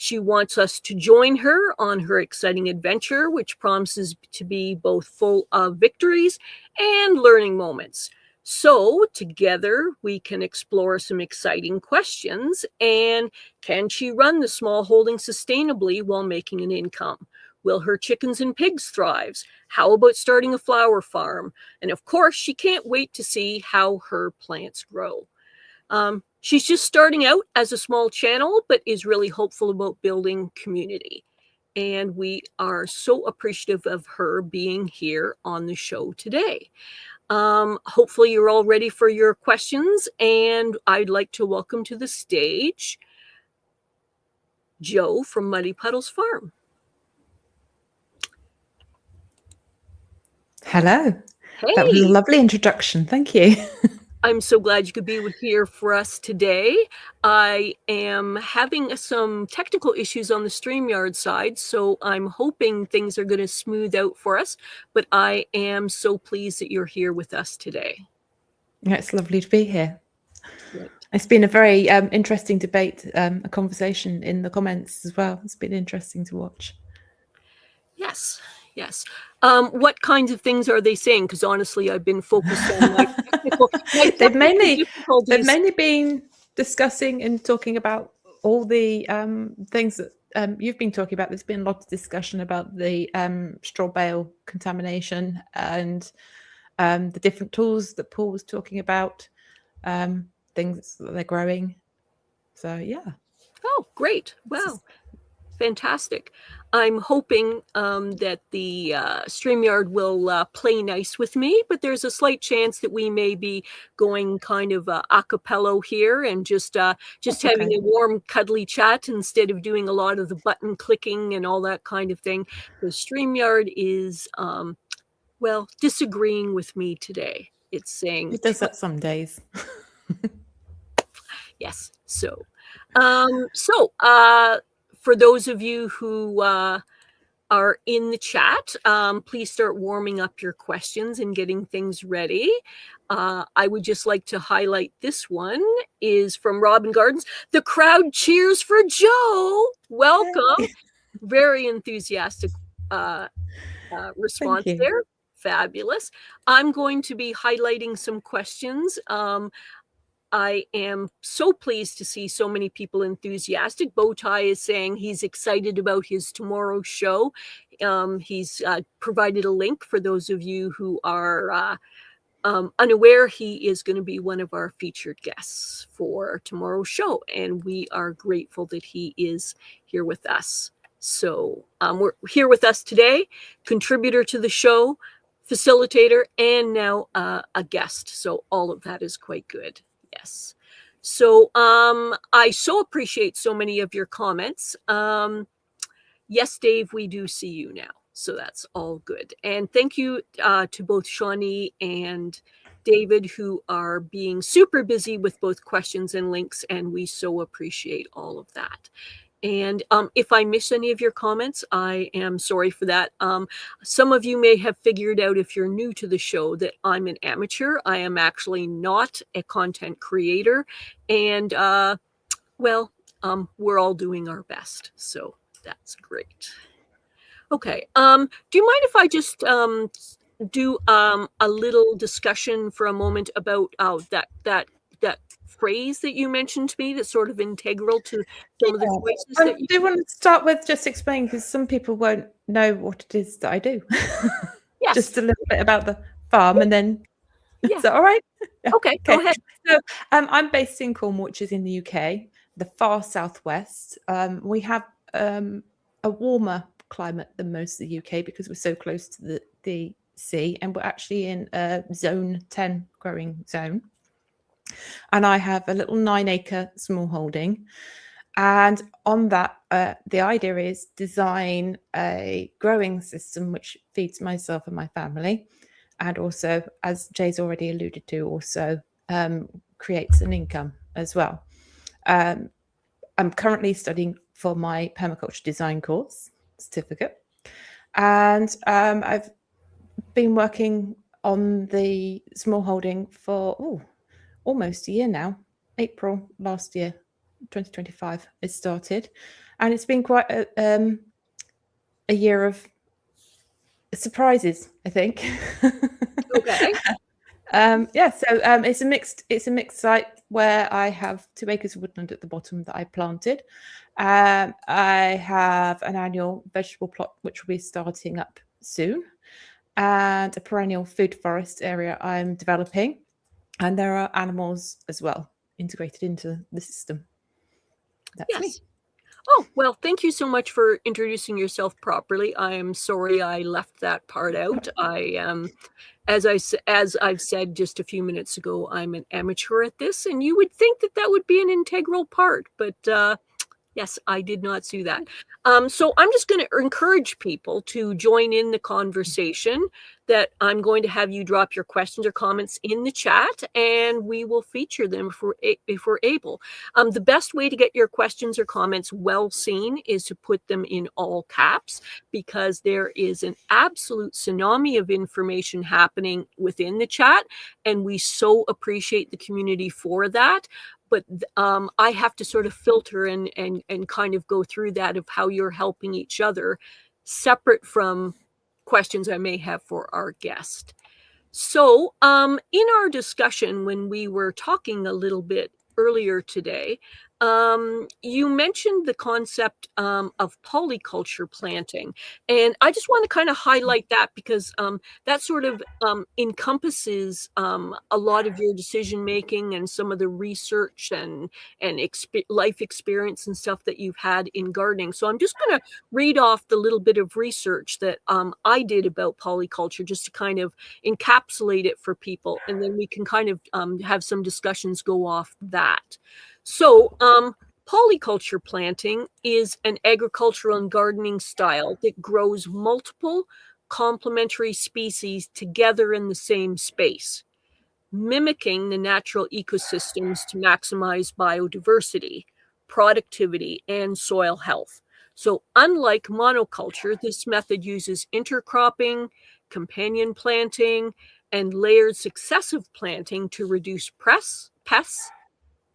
She wants us to join her on her exciting adventure, which promises to be both full of victories and learning moments. So together we can explore some exciting questions. And can she run the small holding sustainably while making an income? Will her chickens and pigs thrive? How about starting a flower farm? And of course, she can't wait to see how her plants grow. She's just starting out as a small channel, but is really hopeful about building community. And we are so appreciative of her being here on the show today. Hopefully you're all ready for your questions, and I'd like to welcome to the stage Jo from Muddy Puddles Farm. Hello. Hey. That was a lovely introduction. Thank you. I'm so glad you could be here for us today. I am having some technical issues on the StreamYard side, so I'm hoping things are going to smooth out for us, but I am so pleased that you're here with us today. Yeah, it's lovely to be here. Right. It's been a very interesting debate, a conversation in the comments as well. It's been interesting to watch. Yes, yes. What kinds of things are they saying? Because honestly, I've been focused on my technical They've mainly been discussing and talking about all the things that you've been talking about. There's been a lot of discussion about the straw bale contamination and the different tools that Paul was talking about, things that they're growing. So, yeah. Oh, great. Wow. Fantastic. I'm hoping that the StreamYard will play nice with me, but there's a slight chance that we may be going kind of a cappella here and just having a warm, cuddly chat instead of doing a lot of the button clicking and all that kind of thing. The StreamYard is, disagreeing with me today. It's saying... It does that some days. Yes. So... For those of you who are in the chat, please start warming up your questions and getting things ready. I would just like to highlight this one is from Robin Gardens. The crowd cheers for Joe. Welcome. Very enthusiastic response there. Fabulous. I'm going to be highlighting some questions. I am so pleased to see so many people enthusiastic. Bowtie is saying he's excited about his tomorrow show. He's provided a link for those of you who are unaware. He is going to be one of our featured guests for tomorrow's show, and we are grateful that he is here with us. So we're here with us today, contributor to the show, facilitator, and now a guest. So all of that is quite good. Yes. So I so appreciate so many of your comments. Yes, Dave, we do see you now. So that's all good. And thank you to both Shawnee and David, who are being super busy with both questions and links. And we so appreciate all of that. And if I miss any of your comments, I am sorry for that. Some of you may have figured out, if you're new to the show, that I'm an amateur. I am actually not a content creator. And, we're all doing our best. So that's great. Okay. Do you mind if I just do a little discussion for a moment about that phrase that you mentioned to me that's sort of integral to some of the choices that you do want to start with just explaining, because some people won't know what it is that I do. Yes. Just a little bit about the farm, and then is that all right? Yeah. Okay, go ahead. So I'm based in Cornwall, which is in the UK, the far southwest. We have a warmer climate than most of the UK because we're so close to the sea, and we're actually in a zone 10 growing zone. And I have a little 9-acre small holding. And on that, the idea is design a growing system which feeds myself and my family. And also, as Jay's already alluded to, also creates an income as well. I'm currently studying for my permaculture design course certificate. And I've been working on the small holding for almost a year now. April last year, 2025, it started, and it's been quite a year of surprises, I think. Okay. It's a mixed site where I have 2 acres of woodland at the bottom that I planted. I have an annual vegetable plot which will be starting up soon, and a perennial food forest area I'm developing. And there are animals as well integrated into the system. That's me. Oh, well, thank you so much for introducing yourself properly. I am sorry I left that part out. As I've said just a few minutes ago, I'm an amateur at this, and you would think that would be an integral part, but yes, I did not see that. So I'm just going to encourage people to join in the conversation. That I'm going to have you drop your questions or comments in the chat, and we will feature them if we're able. The best way to get your questions or comments well seen is to put them in all caps, because there is an absolute tsunami of information happening within the chat, and we so appreciate the community for that. But I have to sort of filter and kind of go through that of how you're helping each other, separate from questions I may have for our guest. So in our discussion, when we were talking a little bit earlier today, you mentioned the concept of polyculture planting. And I just want to kind of highlight that, because that sort of encompasses a lot of your decision making and some of the research and life experience and stuff that you've had in gardening. So I'm just going to read off the little bit of research that I did about polyculture, just to kind of encapsulate it for people. And then we can kind of have some discussions go off that. So polyculture planting is an agricultural and gardening style that grows multiple complementary species together in the same space, mimicking the natural ecosystems to maximize biodiversity. productivity, and soil health. So unlike monoculture, this method uses intercropping, companion planting, and layered successive planting to reduce pests,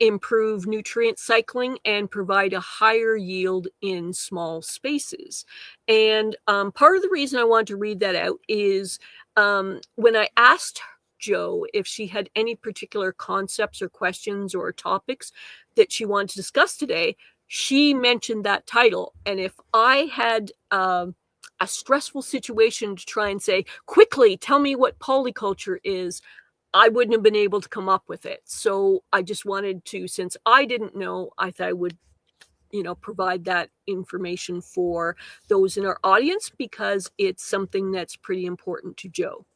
improve nutrient cycling, and provide a higher yield in small spaces. And part of the reason I wanted to read that out is when I asked Jo if she had any particular concepts or questions or topics that she wanted to discuss today, she mentioned that title. And if I had a stressful situation to try and say, quickly, tell me what polyculture is, I wouldn't have been able to come up with it. So I just wanted to, since I didn't know, I thought I would, provide that information for those in our audience, because it's something that's pretty important to Jo.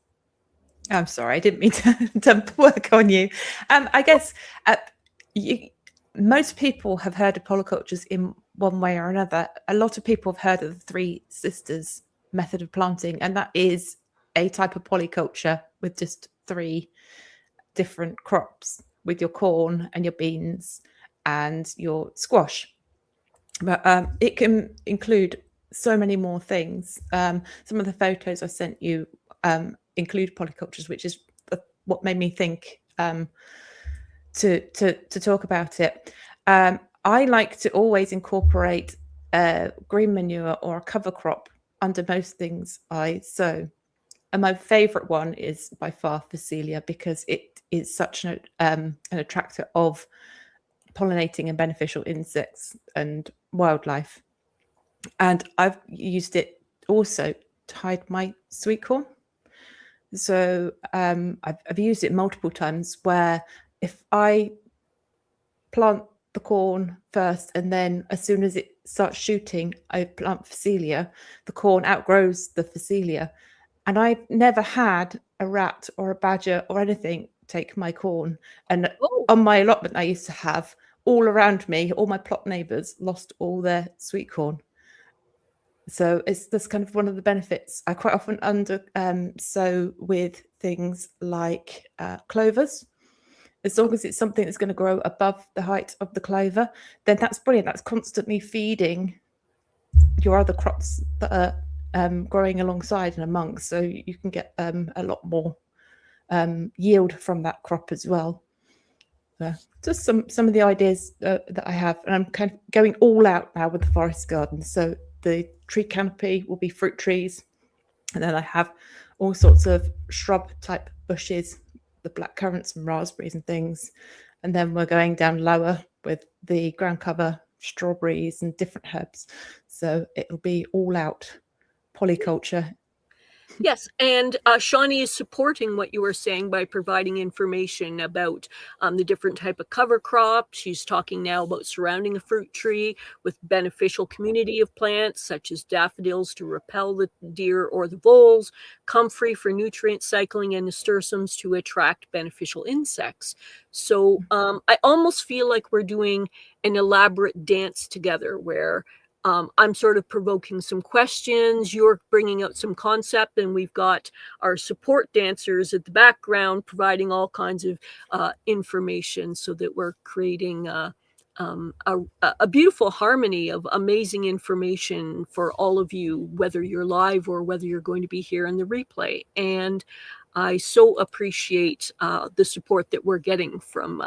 I'm sorry, I didn't mean to dump work on you. I guess most people have heard of polycultures in one way or another. A lot of people have heard of the Three Sisters method of planting, and that is a type of polyculture with just 3 different crops, with your corn and your beans and your squash. But it can include so many more things. Some of the photos I sent you include polycultures, which is what made me think to talk about it. I like to always incorporate green manure or a cover crop under most things I sow. And my favorite one is by far Phacelia, because it is such an attractor of pollinating and beneficial insects and wildlife. And I've used it also to hide my sweet corn. So I've used it multiple times, where if I plant the corn first and then as soon as it starts shooting, I plant Phacelia, the corn outgrows the Phacelia. And I've never had a rat or a badger or anything take my corn. And on my allotment I used to have, all around me, all my plot neighbours lost all their sweet corn. So that's kind of one of the benefits. I quite often sow with things like clovers. As long as it's something that's going to grow above the height of the clover, then that's brilliant. That's constantly feeding your other crops that are growing alongside and amongst. So you can get a lot more yield from that crop as well. Just some of the ideas that I have. And I'm kind of going all out now with the forest garden. So the tree canopy will be fruit trees. And then I have all sorts of shrub type bushes, the black currants and raspberries and things. And then we're going down lower with the ground cover, strawberries and different herbs. So it'll be all out polyculture. Yes, and Shawnee is supporting what you were saying by providing information about the different type of cover crops. She's talking now about surrounding a fruit tree with beneficial community of plants, such as daffodils to repel the deer or the voles, comfrey for nutrient cycling, and nasturtiums to attract beneficial insects. So I almost feel like we're doing an elaborate dance together, where I'm sort of provoking some questions, you're bringing out some concept, and we've got our support dancers at the background providing all kinds of information, so that we're creating a beautiful harmony of amazing information for all of you, whether you're live or whether you're going to be here in the replay. And I so appreciate the support that we're getting from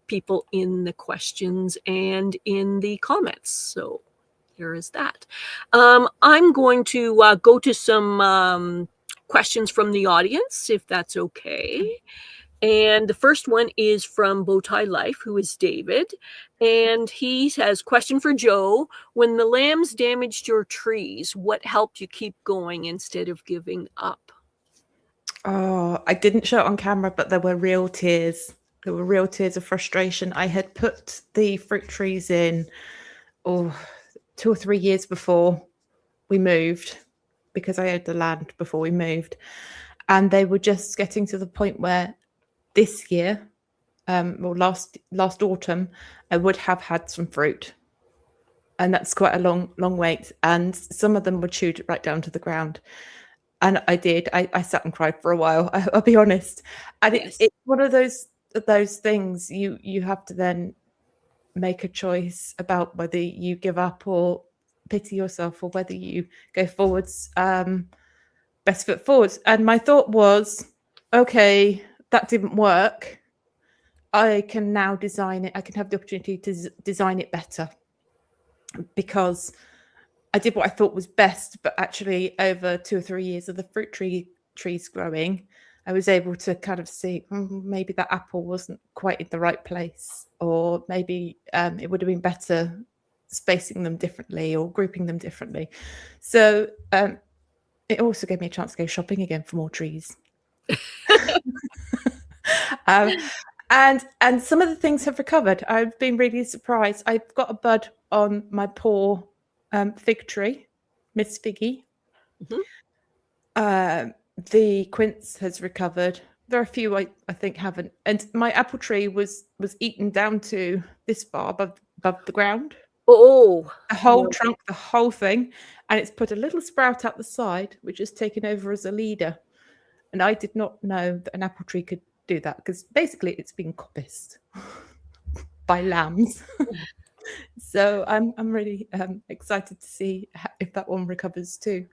people in the questions and in the comments. So there is that. I'm going to go to some questions from the audience, if that's okay. And the first one is from Bowtie Life, who is David. And he has a question for Jo. When the lambs damaged your trees, what helped you keep going instead of giving up? Oh, I didn't show it on camera, but there were real tears. There were real tears of frustration. I had put the fruit trees in, 2 or 3 years before we moved, because I owned the land before we moved. And they were just getting to the point where this year, or last autumn, I would have had some fruit. And that's quite a long wait. And some of them were chewed right down to the ground. And I did. I sat and cried for a while, I'll be honest. And it's one of those things you have to then make a choice about whether you give up or pity yourself, or whether you go forwards, best foot forwards. And my thought was, okay, that didn't work. I can now design it. I can have the opportunity to design it better, because I did what I thought was best, but actually over 2 or 3 years of the fruit trees growing, I was able to kind of see maybe that apple wasn't quite in the right place, or maybe it would have been better spacing them differently or grouping them differently. So it also gave me a chance to go shopping again for more trees. And some of the things have recovered. I've been really surprised. I've got a bud on my poor fig tree, Miss Figgy. Mm-hmm. The quince has recovered. There are a few I think haven't. And my apple tree was eaten down to this far above the ground. Oh, the whole trunk, the whole thing, and it's put a little sprout out the side, which has taken over as a leader. And I did not know that an apple tree could do that, because basically it's been coppiced by lambs. So I'm really excited to see if that one recovers too.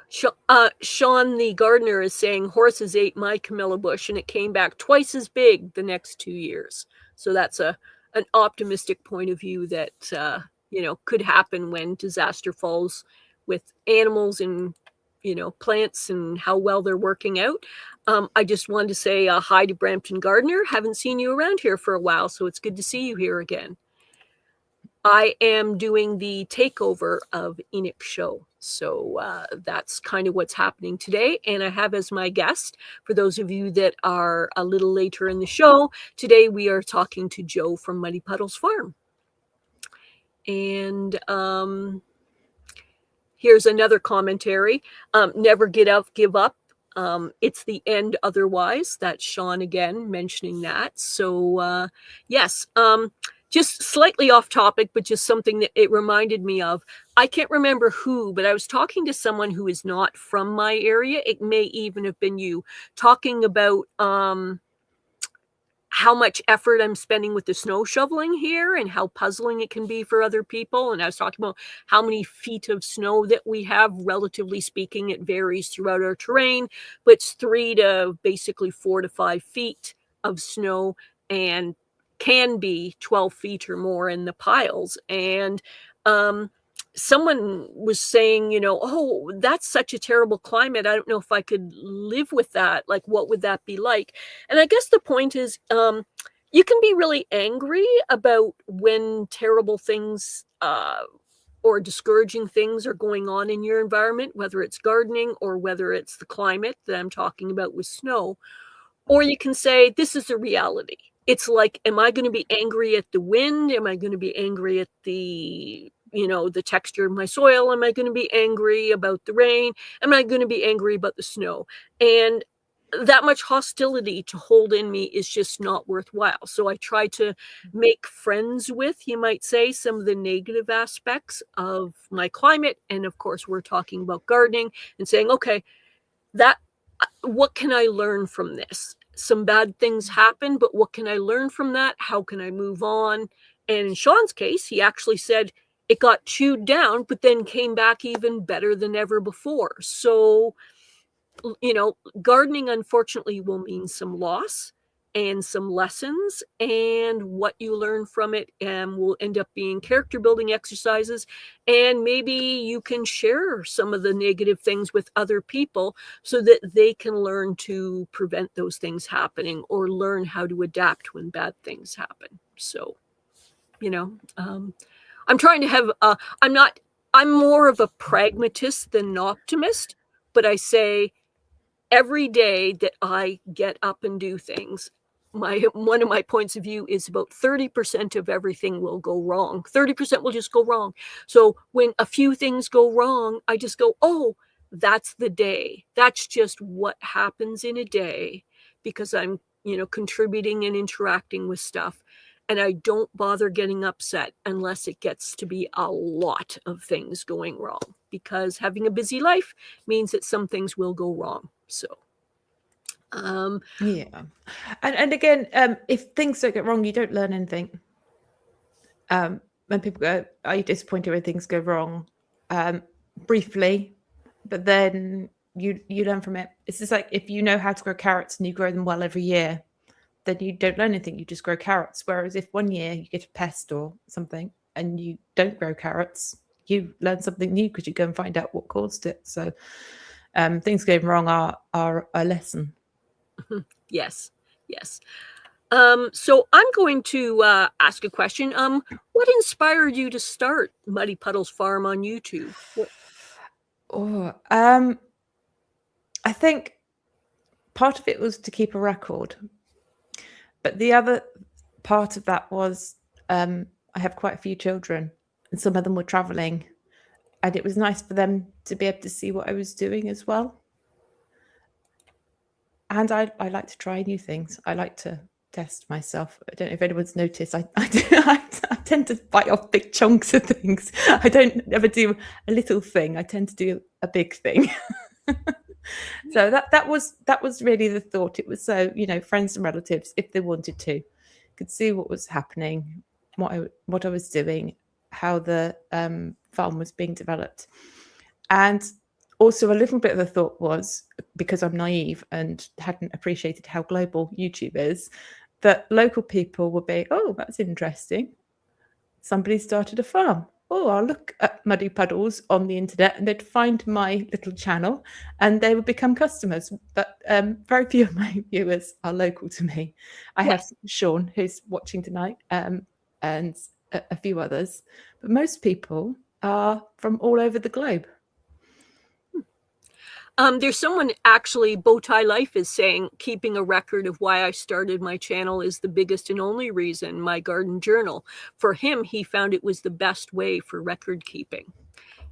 Sean, the gardener, is saying horses ate my camellia bush and it came back twice as big the next 2 years. So that's an optimistic point of view that could happen when disaster falls with animals and plants and how well they're working out. I just wanted to say hi to Brampton Gardener. Haven't seen you around here for a while, so it's good to see you here again. I am doing the takeover of Enoch Show. So that's kind of what's happening today. And I have as my guest, for those of you that are a little later in the show, today we are talking to Joe from Muddy Puddles Farm. And here's another commentary. Never give up. It's the end otherwise. That's Sean again mentioning that. So yes. Just slightly off topic, but just something that it reminded me of. I can't remember who, but I was talking to someone who is not from my area. It may even have been you, talking about how much effort I'm spending with the snow shoveling here and how puzzling it can be for other people. And I was talking about how many feet of snow that we have. Relatively speaking, it varies throughout our terrain, but it's 3 to basically 4 to 5 feet of snow, and can be 12 feet or more in the piles. And someone was saying, oh, that's such a terrible climate. I don't know if I could live with that. Like, what would that be like? And I guess the point is, you can be really angry about when terrible things or discouraging things are going on in your environment, whether it's gardening or whether it's the climate that I'm talking about with snow. Or you can say, this is the reality. It's like, am I going to be angry at the wind? Am I going to be angry at the texture of my soil? Am I going to be angry about the rain? Am I going to be angry about the snow? And that much hostility to hold in me is just not worthwhile. So I try to make friends with, you might say, some of the negative aspects of my climate. And of course, we're talking about gardening and saying, okay, what can I learn from this? Some bad things happen, but what can I learn from that? How can I move on? And in Sean's case, he actually said it got chewed down, but then came back even better than ever before. So, gardening, unfortunately, will mean some loss and some lessons, and what you learn from it will end up being character building exercises. And maybe you can share some of the negative things with other people so that they can learn to prevent those things happening, or learn how to adapt when bad things happen. So, I'm trying to have, I'm more of a pragmatist than an optimist, but I say every day that I get up and do things, one of my points of view is about 30% of everything will go wrong. 30% will just go wrong. So when a few things go wrong, I just go, oh, that's the day. That's just what happens in a day, because I'm, contributing and interacting with stuff. And I don't bother getting upset unless it gets to be a lot of things going wrong, because having a busy life means that some things will go wrong. So, yeah. And again, if things don't get wrong, you don't learn anything. when people go, are you disappointed when things go wrong? Briefly, but then you learn from it. It's just like if you know how to grow carrots and you grow them well every year, then you don't learn anything, you just grow carrots. Whereas if one year you get a pest or something and you don't grow carrots, you learn something new because you go and find out what caused it. So things going wrong are a lesson. Yes. So I'm going to ask a question. What inspired you to start Muddy Puddles Farm on YouTube? I think part of it was to keep a record, but the other part of that was I have quite a few children, and some of them were traveling, and it was nice for them to be able to see what I was doing as well. And I like to try new things. I like to test myself. I don't know if anyone's noticed. I tend to bite off big chunks of things. I don't ever do a little thing. I tend to do a big thing. So that was really the thought. It was so, friends and relatives, if they wanted to, could see what was happening, what I was doing, how the farm was being developed. And also a little bit of the thought was, because I'm naive and hadn't appreciated how global YouTube is, that local people would be, oh, that's interesting. Somebody started a farm. Oh, I'll look at Muddy Puddles on the internet, and they'd find my little channel and they would become customers. But very few of my viewers are local to me. I have Sean, who's watching tonight, and a few others. But most people are from all over the globe. There's someone actually, Bowtie Life is saying, keeping a record of why I started my channel is the biggest and only reason, my garden journal. For him, he found it was the best way for record keeping.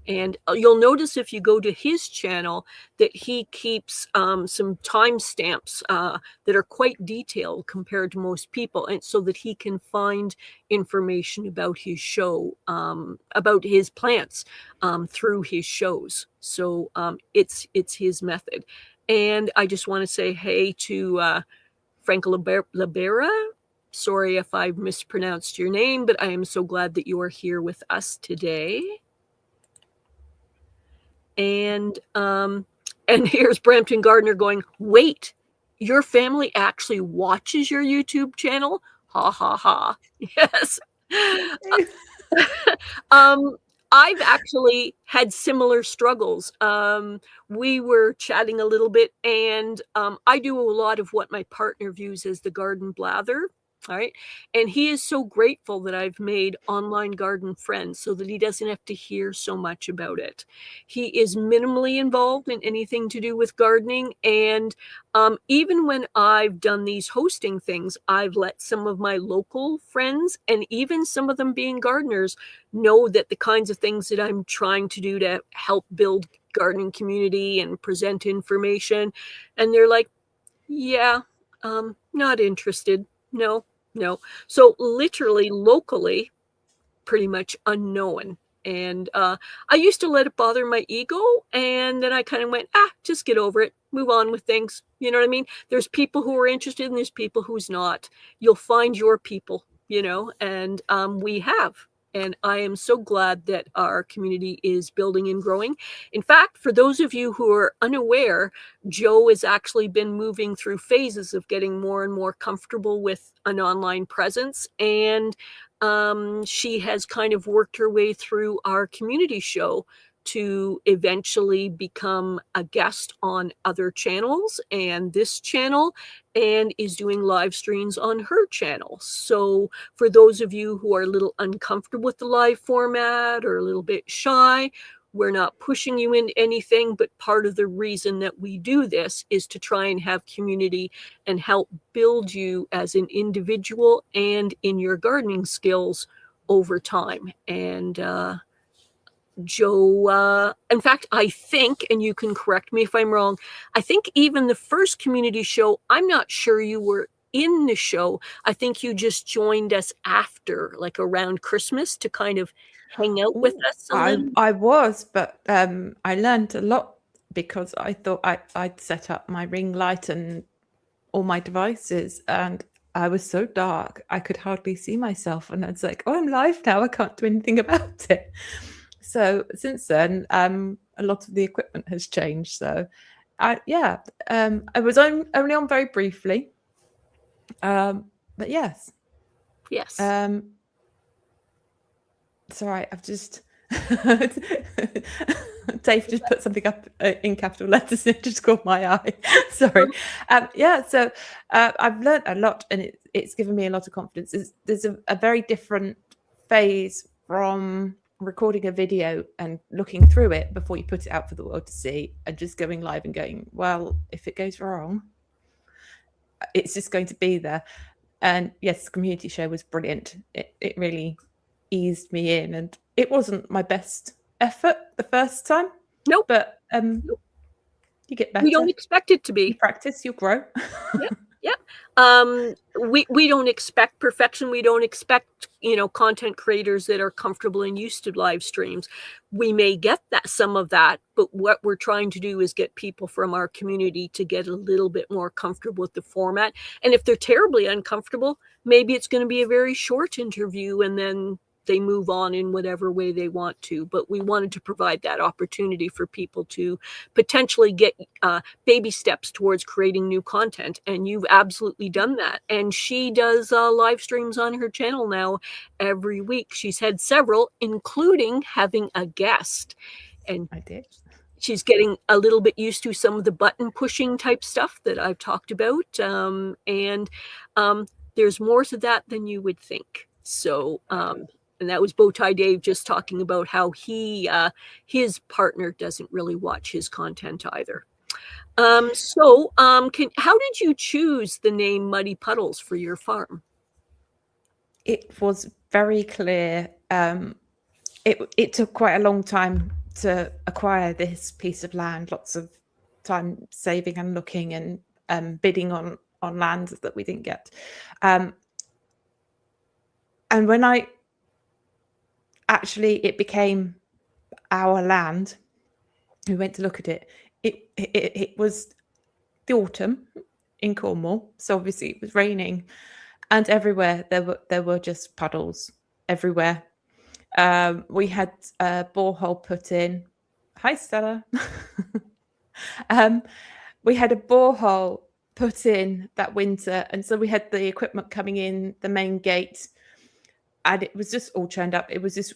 And you'll notice if you go to his channel that he keeps some timestamps that are quite detailed compared to most people, and so that he can find information about his show, about his plants through his shows. So it's his method. And I just want to say hey to Frank Libera. Sorry if I mispronounced your name, but I am so glad that you are here with us today. And here's Brampton Gardner going, wait, your family actually watches your YouTube channel? Ha, ha, ha. Yes. I've actually had similar struggles. We were chatting a little bit, and I do a lot of what my partner views as the garden blather. All right. And he is so grateful that I've made online garden friends so that he doesn't have to hear so much about it. He is minimally involved in anything to do with gardening. And even when I've done these hosting things, I've let some of my local friends, and even some of them being gardeners, know that the kinds of things that I'm trying to do to help build gardening community and present information. And they're like, yeah, not interested. No. So literally, locally, pretty much unknown. And I used to let it bother my ego. And then I kind of went, just get over it. Move on with things. You know what I mean? There's people who are interested and there's people who's not. You'll find your people, and we have. And I am so glad that our community is building and growing. In fact, for those of you who are unaware, Jo has actually been moving through phases of getting more and more comfortable with an online presence. And she has kind of worked her way through our community show to eventually become a guest on other channels and this channel, and is doing live streams on her channel. So for those of you who are a little uncomfortable with the live format or a little bit shy, we're not pushing you into anything, but part of the reason that we do this is to try and have community and help build you as an individual and in your gardening skills over time. And Jo, in fact, I think, and you can correct me if I'm wrong, I think even the first community show, I'm not sure you were in the show. I think you just joined us after, like around Christmas, to kind of hang out with us a little. I was, but I learned a lot because I thought I'd set up my ring light and all my devices, and I was so dark, I could hardly see myself. And it's like, oh, I'm live now. I can't do anything about it. So since then, a lot of the equipment has changed. So I was only on very briefly. But yes. Yes. Sorry, I've just Dave just put something up in capital letters and it just caught my eye. Sorry. So I've learned a lot, and it's given me a lot of confidence. There's a very different phase from recording a video and looking through it before you put it out for the world to see, and just going live and going, well, if it goes wrong, it's just going to be there. And yes, the community show was brilliant. It really eased me in, and it wasn't my best effort the first time. Nope. But you get better. We don't expect it to be. You practice, you'll grow. Yep. We don't expect perfection. We don't expect, content creators that are comfortable and used to live streams. We may get some of that, but what we're trying to do is get people from our community to get a little bit more comfortable with the format. And if they're terribly uncomfortable, maybe it's going to be a very short interview, and then they move on in whatever way they want to. But we wanted to provide that opportunity for people to potentially get baby steps towards creating new content. And you've absolutely done that. And she does live streams on her channel now every week. She's had several, including having a guest. And I did. She's getting a little bit used to some of the button pushing type stuff that I've talked about. And there's more to that than you would think. So, and that was Bowtie Dave just talking about how his partner doesn't really watch his content either. How did you choose the name Muddy Puddles for your farm? It was very clear. It took quite a long time to acquire this piece of land. Lots of time saving and looking and bidding on land that we didn't get. And when it became our land, we went to look at it. It was the autumn in Cornwall, so obviously it was raining, and everywhere there were just puddles everywhere. We had a borehole put in. Hi, Stella. We had a borehole put in that winter, and so we had the equipment coming in the main gate, and it was just all churned up. It was just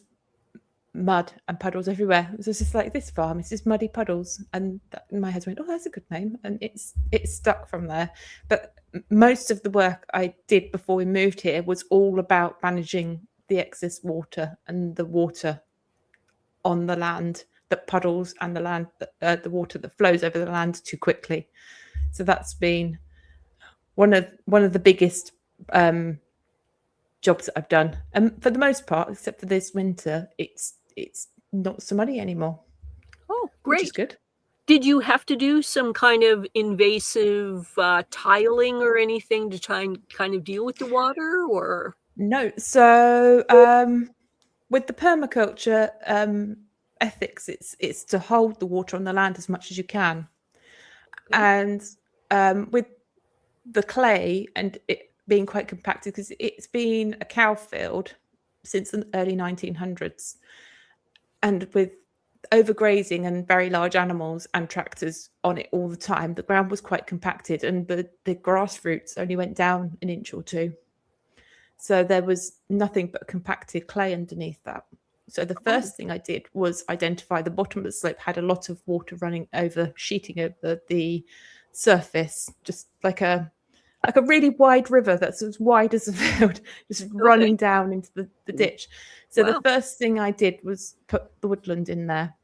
mud and puddles everywhere. It was just like, this farm is just Muddy Puddles. And my husband went, oh, that's a good name. And it's stuck from there. But most of the work I did before we moved here was all about managing the excess water and the water on the land that puddles, and the land, the water that flows over the land too quickly. So that's been one of the biggest jobs that I've done. And for the most part, except for this winter, it's not so muddy anymore. Oh, great. Which is good. Did you have to do some kind of invasive tiling or anything to try and kind of deal with the water, or? No. So with the permaculture ethics, it's to hold the water on the land as much as you can. Okay. And with the clay and it being quite compacted, because it's been a cow field since the early 1900s, and with overgrazing and very large animals and tractors on it all the time, the ground was quite compacted, and the grass roots only went down an inch or two. So there was nothing but compacted clay underneath that. So the first thing I did was identify the bottom of the slope had a lot of water running over, sheeting over the surface, just like a really wide river that's as wide as a field, just running down into the ditch. So the first thing I did was put the woodland in there.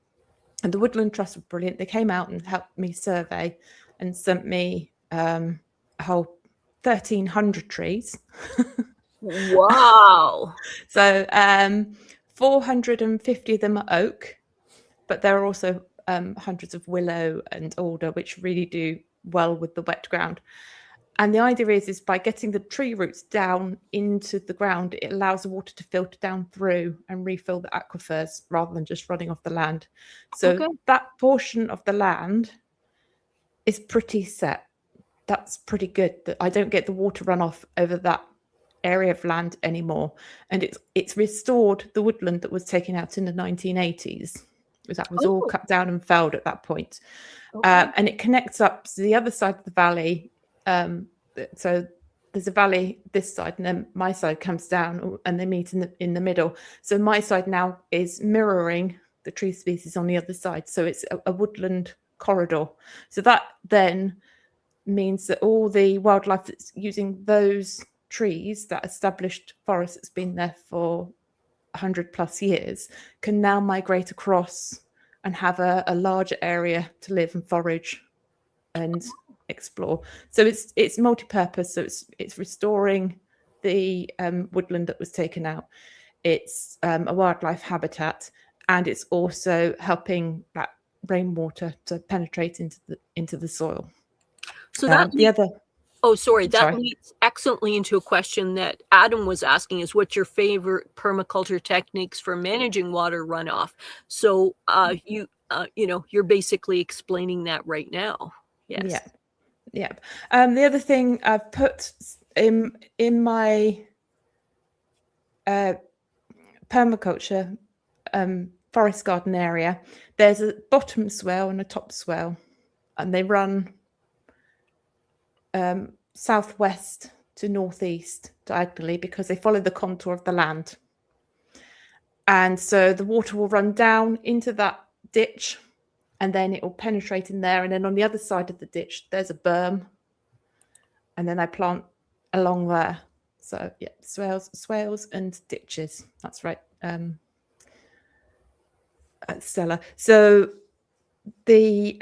And the Woodland Trust were brilliant. They came out and helped me survey and sent me a whole 1,300 trees. Wow. So 450 of them are oak, but there are also hundreds of willow and alder, which really do well with the wet ground. And the idea is by getting the tree roots down into the ground, it allows the water to filter down through and refill the aquifers rather than just running off the land. So that portion of the land is pretty set. that's pretty good that I don't get the water runoff over that area of land anymore. And it's restored the woodland that was taken out in the 1980s. That was all cut down and felled at that point. And it connects up to the other side of the valley. So there's a valley this side, and then my side comes down, and they meet in the middle. So my side now is mirroring the tree species on the other side. So it's a woodland corridor. So that then means that all the wildlife that's using those trees, that established forest that's been there for 100 plus years, can now migrate across and have a larger area to live and forage and explore. So it's multi-purpose. So it's restoring the woodland that was taken out. It's a wildlife habitat, and it's also helping that rainwater to penetrate into the soil. So that leads excellently into a question that Adam was asking: is what's your favorite permaculture techniques for managing water runoff? So you're basically explaining that right now. Yes. Yeah. The other thing I've put in my permaculture forest garden area, there's a bottom swell and a top swell, and they run southwest to northeast diagonally because they follow the contour of the land. And so the water will run down into that ditch, and then it will penetrate in there. And then on the other side of the ditch, there's a berm. And then I plant along there. So yeah, swales and ditches. That's right. Stella. So the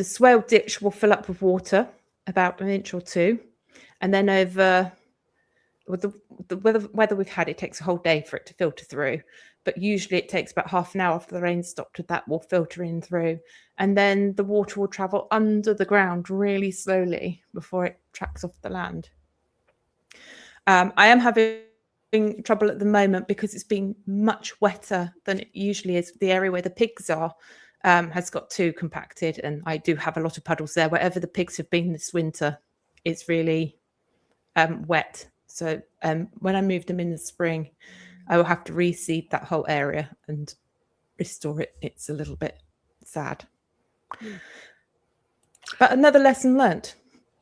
swale ditch will fill up with water, about an inch or two. And then over with the weather we've had, it takes a whole day for it to filter through. But usually it takes about half an hour after the rain stopped, that will filter in through. And then the water will travel under the ground really slowly before it tracks off the land. I am having trouble at the moment because it's been much wetter than it usually is. The area where the pigs are has got too compacted, and I do have a lot of puddles there. Wherever the pigs have been this winter, it's really wet. So when I move them in the spring, I will have to reseed that whole area and restore it. It's a little bit sad. But another lesson learned.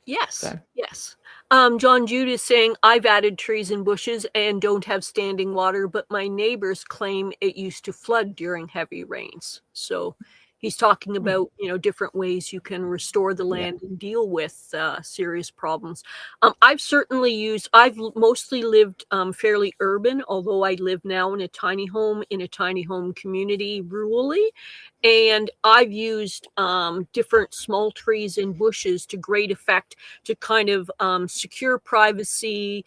Yes, so. Yes. John Jude is saying, I've added trees and bushes and don't have standing water, but my neighbors claim it used to flood during heavy rains. So he's talking about, different ways you can restore the land and deal with serious problems. I've mostly lived fairly urban, although I live now in a tiny home community rurally. And I've used different small trees and bushes to great effect to kind of secure privacy,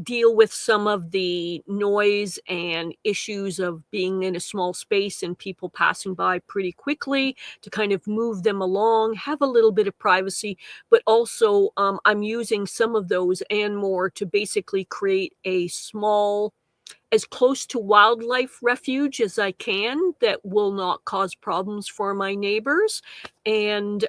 deal with some of the noise and issues of being in a small space and people passing by pretty quickly, to kind of move them along, have a little bit of privacy. But also I'm using some of those and more to basically create a small, as close to wildlife refuge as I can that will not cause problems for my neighbors, and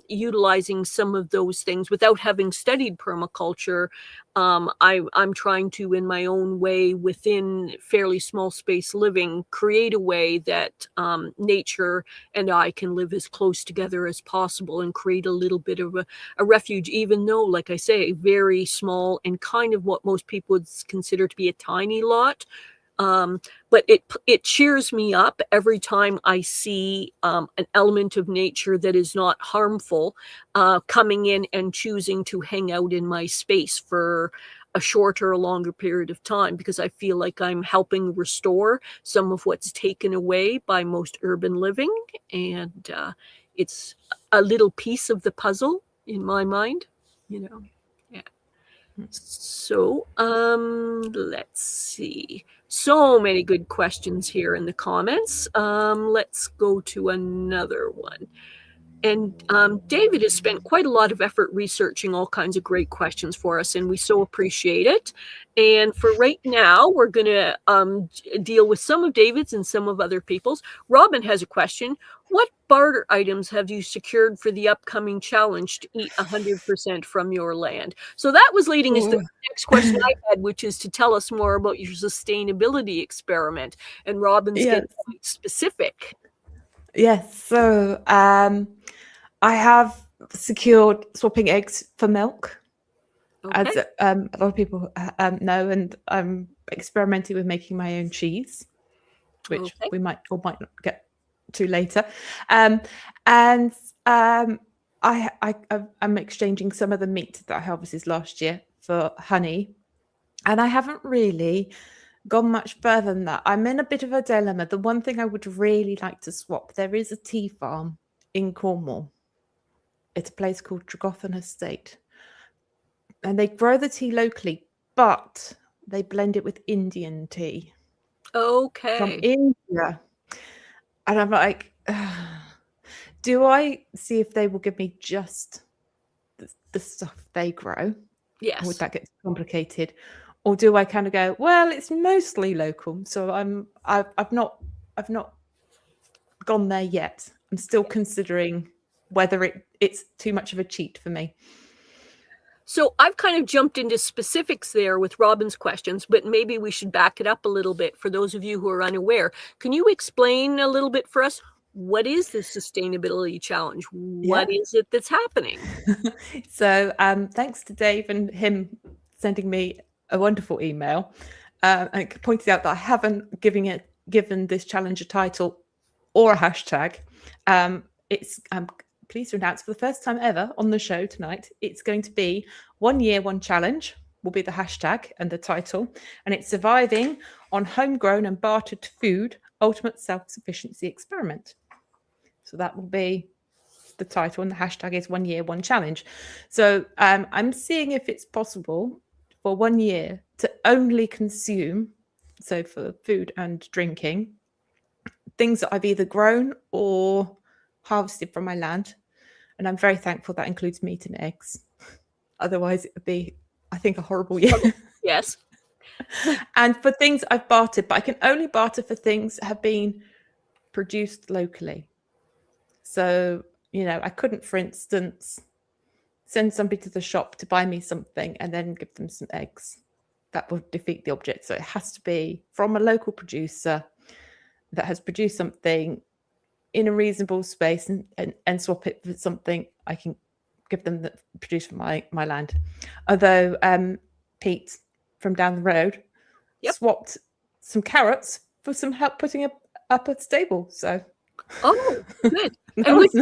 utilizing some of those things without having studied permaculture. I'm trying to, in my own way, within fairly small space living, create a way that nature and I can live as close together as possible and create a little bit of a refuge, even though, like I say, very small and kind of what most people would consider to be a tiny lot. But it cheers me up every time I see an element of nature that is not harmful coming in and choosing to hang out in my space for a shorter or longer period of time, because I feel like I'm helping restore some of what's taken away by most urban living. And it's a little piece of the puzzle in my mind, Yeah. So let's see. So many good questions here in the comments. Let's go to another one. And David has spent quite a lot of effort researching all kinds of great questions for us, and we so appreciate it. And for right now, we're going to deal with some of David's and some of other people's. Robin has a question. What barter items have you secured for the upcoming challenge to eat 100% from your land? So that was leading us to the next question I had, which is to tell us more about your sustainability experiment. And Robin's getting quite specific. Yes, so I have secured swapping eggs for milk, as a lot of people know, and I'm experimenting with making my own cheese, which we might or might not get to later. And I'm exchanging some of the meat that I harvested last year for honey, and I haven't really gone much further than that. I'm in a bit of a dilemma. The one thing I would really like to swap, there is a tea farm in Cornwall. It's a place called Tregothon Estate. And they grow the tea locally, but they blend it with Indian tea. Okay. From India. And I'm like, do I see if they will give me just the stuff they grow? Yes. Or would that get complicated? Or do I kind of go, well, it's mostly local, so I've not gone there yet. I'm still considering whether it's too much of a cheat for me. So I've kind of jumped into specifics there with Robin's questions, but maybe we should back it up a little bit for those of you who are unaware. Can you explain a little bit for us? What is the sustainability challenge? What is it that's happening? So thanks to Dave and him sending me a wonderful email and pointed out that I haven't given this challenge a title or a hashtag. It's pleased to announce for the first time ever on the show tonight, it's going to be 1 year, 1 challenge will be the hashtag and the title, and it's surviving on homegrown and bartered food, ultimate self-sufficiency experiment. So that will be the title, and the hashtag is 1 year, 1 challenge. So I'm seeing if it's possible for 1 year to only consume, so for food and drinking, things that I've either grown or harvested from my land. And I'm very thankful that includes meat and eggs. Otherwise, it would be, I think, a horrible year. Yes. And for things I've bartered, but I can only barter for things that have been produced locally. So, I couldn't, for instance, send somebody to the shop to buy me something and then give them some eggs. That would defeat the object. So it has to be from a local producer that has produced something in a reasonable space and swap it for something I can give them that produced from my land. Although Pete from down the road swapped some carrots for some help putting up a stable. So good. And which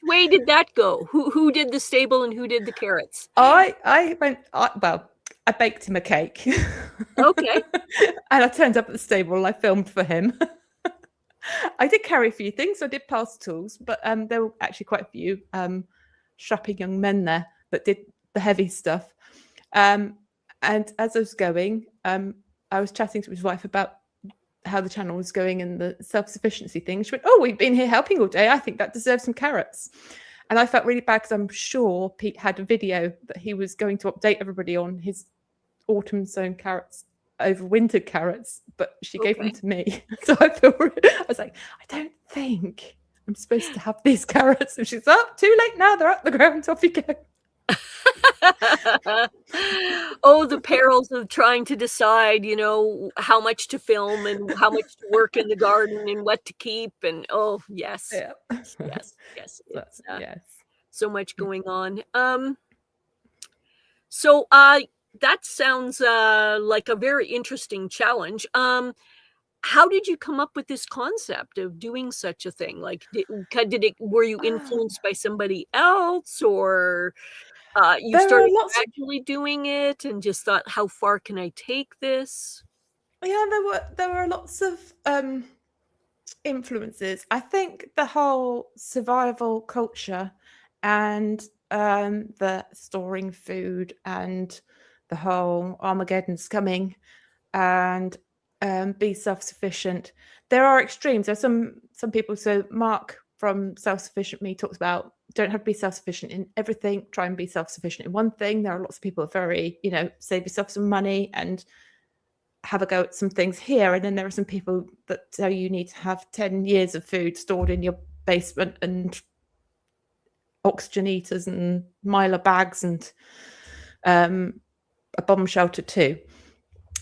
way did that go? Who did the stable and who did the carrots? I baked him a cake. Okay. And I turned up at the stable and I filmed for him. I did carry a few things. I did pass tools, but there were actually quite a few strapping young men there that did the heavy stuff. And as I was going, I was chatting to his wife about how the channel was going and the self-sufficiency thing. She went, "Oh, we've been here helping all day. I think that deserves some carrots." And I felt really bad because I'm sure Pete had a video that he was going to update everybody on his autumn sown carrots, overwintered carrots, but she gave them to me. So I was like, I don't think I'm supposed to have these carrots. And she's, "Oh, too late now. They're up the ground. Off you go." Oh, the perils of trying to decide, how much to film and how much to work in the garden and what to keep. And yes. Yes. So much going on. So that sounds like a very interesting challenge. How did you come up with this concept of doing such a thing? Like, were you influenced by somebody else, or you started actually doing it and just thought, how far can I take this? Yeah, there were lots of influences. I think the whole survival culture and the storing food and the whole Armageddon's coming and be self-sufficient. There are extremes. There's some people. So Mark from Self-Sufficient Me talks about don't have to be self-sufficient in everything. Try and be self-sufficient in one thing. There are lots of people who are very, save yourself some money and have a go at some things here. And then there are some people that tell you need to have 10 years of food stored in your basement and oxygen eaters and Mylar bags and a bomb shelter too.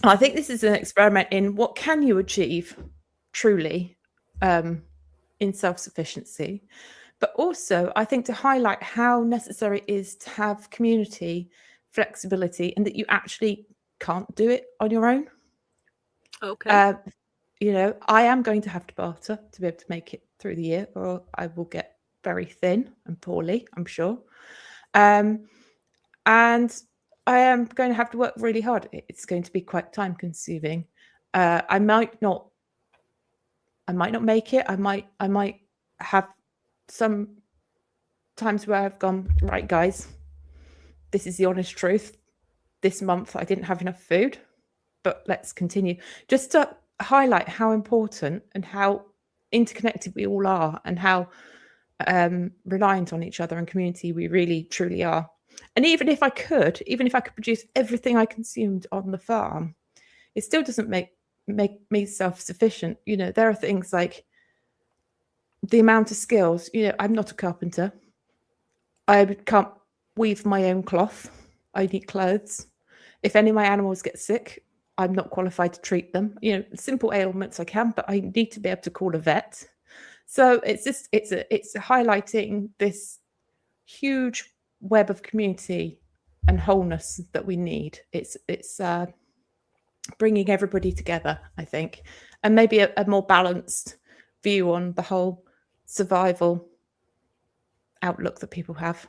And I think this is an experiment in what can you achieve truly in self-sufficiency, but also I think to highlight how necessary it is to have community, flexibility, and that you actually can't do it on your own. Okay. I am going to have to barter to be able to make it through the year, or I will get very thin and poorly, I'm sure. And I am going to have to work really hard. It's going to be quite time consuming. I might not make it. I might have some times where I've gone, right, guys, this is the honest truth. This month I didn't have enough food, but let's continue. Just to highlight how important and how interconnected we all are, and how reliant on each other and community we really truly are. And even if I could produce everything I consumed on the farm, it still doesn't make me self-sufficient. There are things like the amount of skills. I'm not a carpenter. I can't weave my own cloth. I need clothes. If any of my animals get sick, I'm not qualified to treat them. Simple ailments I can, but I need to be able to call a vet. So it's highlighting this huge web of community and wholeness that we need. It's bringing everybody together, I think, and maybe a more balanced view on the whole survival outlook that people have.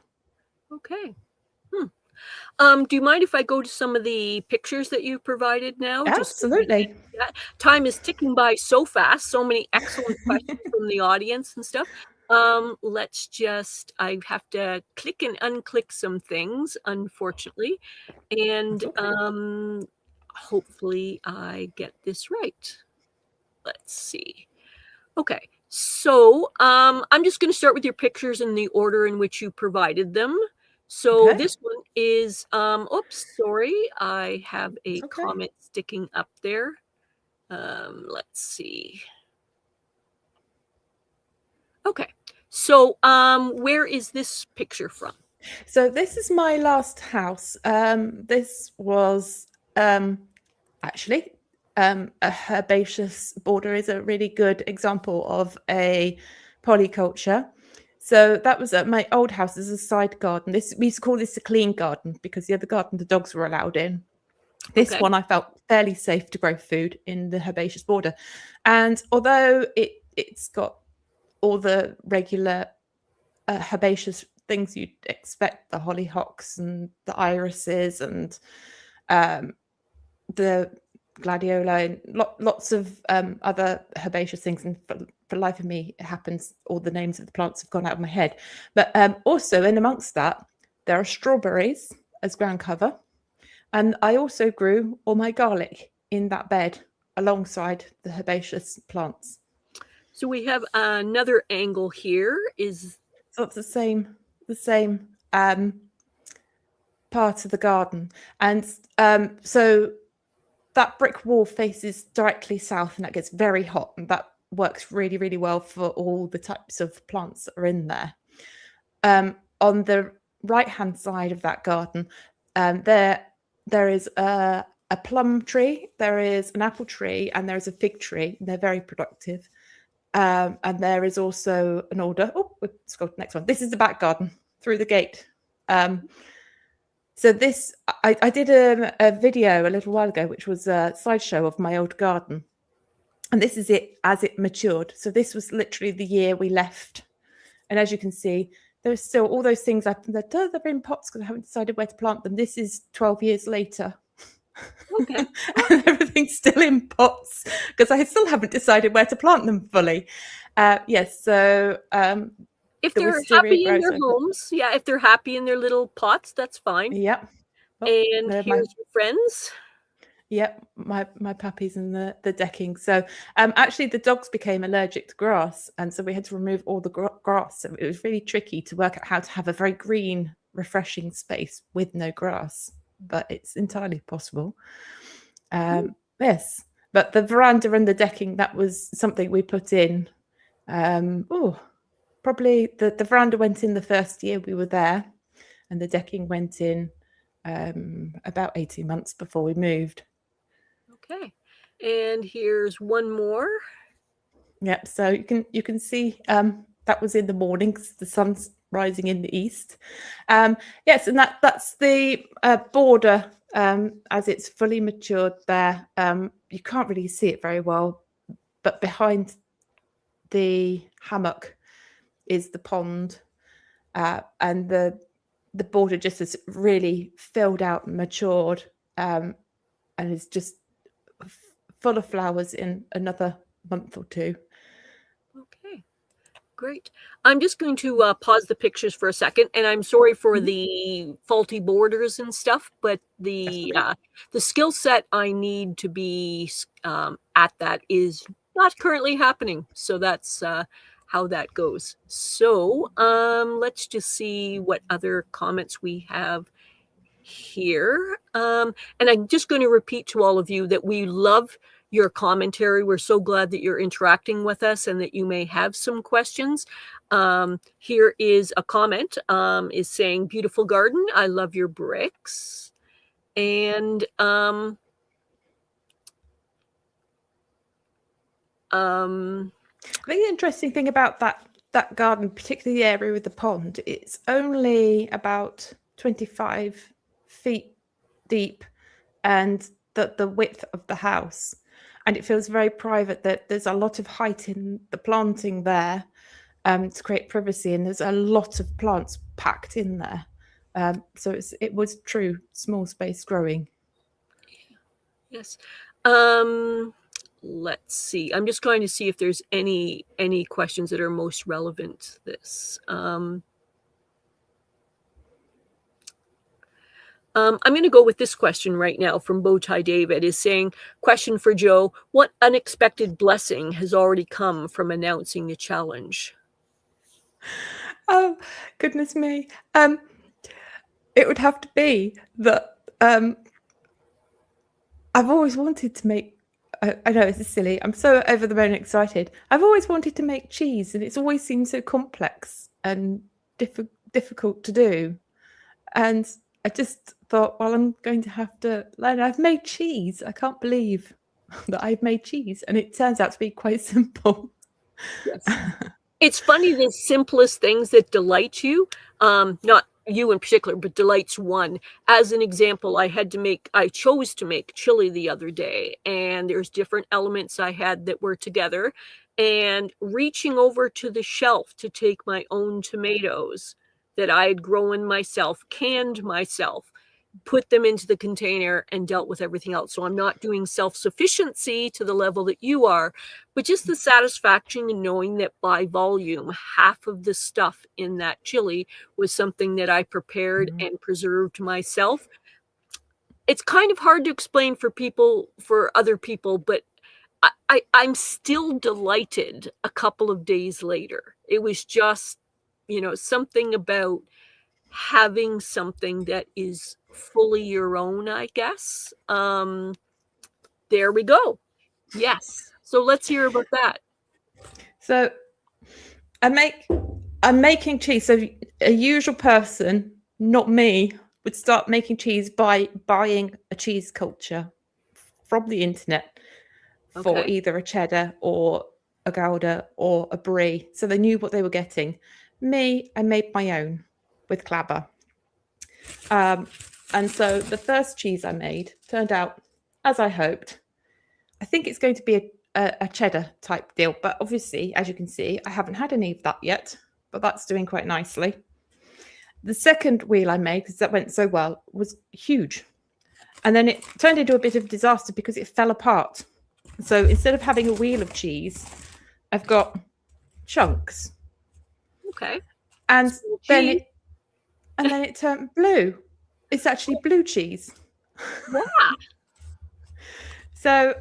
Okay. Do you mind if I go to some of the pictures that you provided now? Absolutely. Time is ticking by so fast. So many excellent questions from the audience and stuff. I have to click and unclick some things, unfortunately. And hopefully I get this right. Let's see. Okay. So I'm just going to start with your pictures in the order in which you provided them. So This one is, oops, sorry. I have a comment sticking up there. Let's see. Okay. So where is this picture from? So this is my last house. This was actually a herbaceous border is a really good example of a polyculture. So that was at my old house as a side garden. We used to call this a clean garden because the other garden the dogs were allowed in. This one I felt fairly safe to grow food in the herbaceous border. And although it's got all the regular herbaceous things you'd expect, the hollyhocks and the irises and the gladiola and lots of other herbaceous things, and for the life of me it happens all the names of the plants have gone out of my head, but also in amongst that there are strawberries as ground cover, and I also grew all my garlic in that bed alongside the herbaceous plants. So we have another angle here. So it's the same part of the garden, and so that brick wall faces directly south, and that gets very hot, and that works really, really well for all the types of plants that are in there. On the right-hand side of that garden, there is a plum tree, there is an apple tree, and there is a fig tree. They're very productive. And there is also an alder. Oh, let's go to the next one. This is the back garden through the gate. So this, I did a video a little while ago, which was a slideshow of my old garden. And this is it as it matured. So this was literally the year we left. And as you can see, there's still all those things they're in pots because I haven't decided where to plant them. This is 12 years later. Okay. And everything's still in pots because I still haven't decided where to plant them fully. Yes, so if they're happy in their homes, if they're happy in their little pots, that's fine. Yeah. And here's your friends. Yep, my puppies and the decking. So actually the dogs became allergic to grass, and so we had to remove all the grass. So it was really tricky to work out how to have a very green, refreshing space with no grass, but it's entirely possible. Yes, but the veranda and the decking, that was something we put in. Probably the veranda went in the first year we were there, and the decking went in about 18 months before we moved. Okay, and here's one more. Yep, so you can see that was in the mornings, the sun's rising in the east. Yes, and that's the border as it's fully matured there. You can't really see it very well, but behind the hammock is the pond, and the border just has really filled out and matured, and is just full of flowers in another month or two. Okay, great. I'm just going to pause the pictures for a second, and I'm sorry for the faulty borders and stuff, but the skill set I need to be at that is not currently happening. So that's how that goes. So let's just see what other comments we have here. And I'm just going to repeat to all of you that we love your commentary. We're so glad that you're interacting with us and that you may have some questions. Here is a comment, is saying, beautiful garden. I love your bricks. And I think the interesting thing about that garden, particularly the area with the pond, it's only about 25 feet deep and the width of the house. And it feels very private, that there's a lot of height in the planting there to create privacy. And there's a lot of plants packed in there. So it was true small space growing. Yes. Let's see. I'm just going to see if there's any questions that are most relevant to this. I'm going to go with this question right now from Bowtie David, is saying, question for Joe, what unexpected blessing has already come from announcing the challenge? Oh, goodness me. It would have to be that I've always wanted to make, I know this is silly, I'm so over the moon excited. I've always wanted to make cheese, and it's always seemed so complex and difficult to do. And I just thought, well, I'm going to have to learn. I've made cheese. I can't believe that I've made cheese. And it turns out to be quite simple. Yes. It's funny, the simplest things that delight you, not you in particular, but delights one. As an example, I chose to make chili the other day, and there's different elements I had that were together, and reaching over to the shelf to take my own tomatoes that I had grown myself, canned myself, put them into the container, and dealt with everything else. So I'm not doing self-sufficiency to the level that you are, but just the satisfaction in knowing that by volume, half of the stuff in that chili was something that I prepared and preserved myself. It's kind of hard to explain for other people, but I'm still delighted a couple of days later. It was just, something about having something that is fully your own, I guess. There we go. Yes. So let's hear about that. So I'm making cheese. So a usual person, not me, would start making cheese by buying a cheese culture from the internet for either a cheddar or a Gouda or a brie. So they knew what they were getting. Me, I made my own with clabber. And so the first cheese I made turned out as I hoped. I think it's going to be a cheddar type deal, but obviously, as you can see, I haven't had any of that yet, but that's doing quite nicely. The second wheel I made, because that went so well, was huge. And then it turned into a bit of a disaster because it fell apart. So instead of having a wheel of cheese, I've got chunks. Okay. And then it turned blue. It's actually blue cheese. Wow. So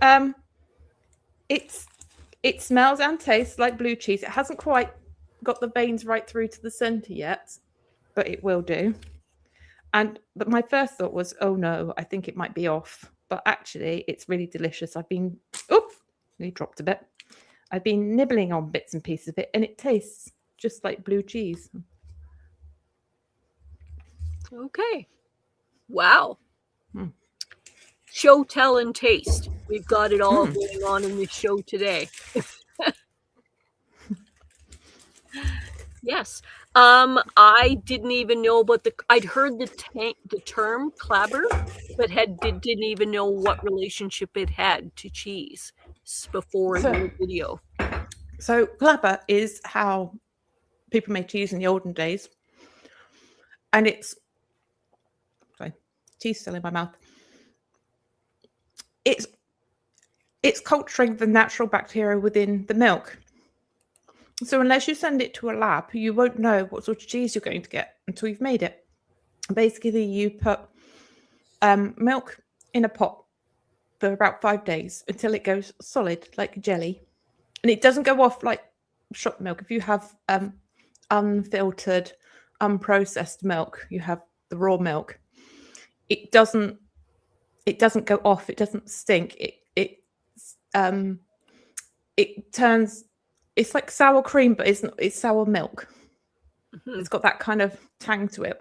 it smells and tastes like blue cheese. It hasn't quite got the veins right through to the center yet, but it will do. But my first thought was, oh no, I think it might be off. But actually, it's really delicious. He dropped a bit. I've been nibbling on bits and pieces of it, and it tastes just like blue cheese. Okay. Wow. Show, tell, and taste. We've got it all going on in this show today. Yes. I didn't even know about I'd heard the term clabber, but didn't even know what relationship it had to cheese before the video. So clabber is how people made cheese in the olden days. And cheese still in my mouth. It's culturing the natural bacteria within the milk. So unless you send it to a lab, you won't know what sort of cheese you're going to get until you've made it. Basically, you put milk in a pot for about 5 days until it goes solid, like jelly. And it doesn't go off like shop milk. If you have unfiltered, unprocessed milk, you have the raw milk, it doesn't go off. It doesn't stink. It turns. It's like sour cream, but it's sour milk. Mm-hmm. It's got that kind of tang to it.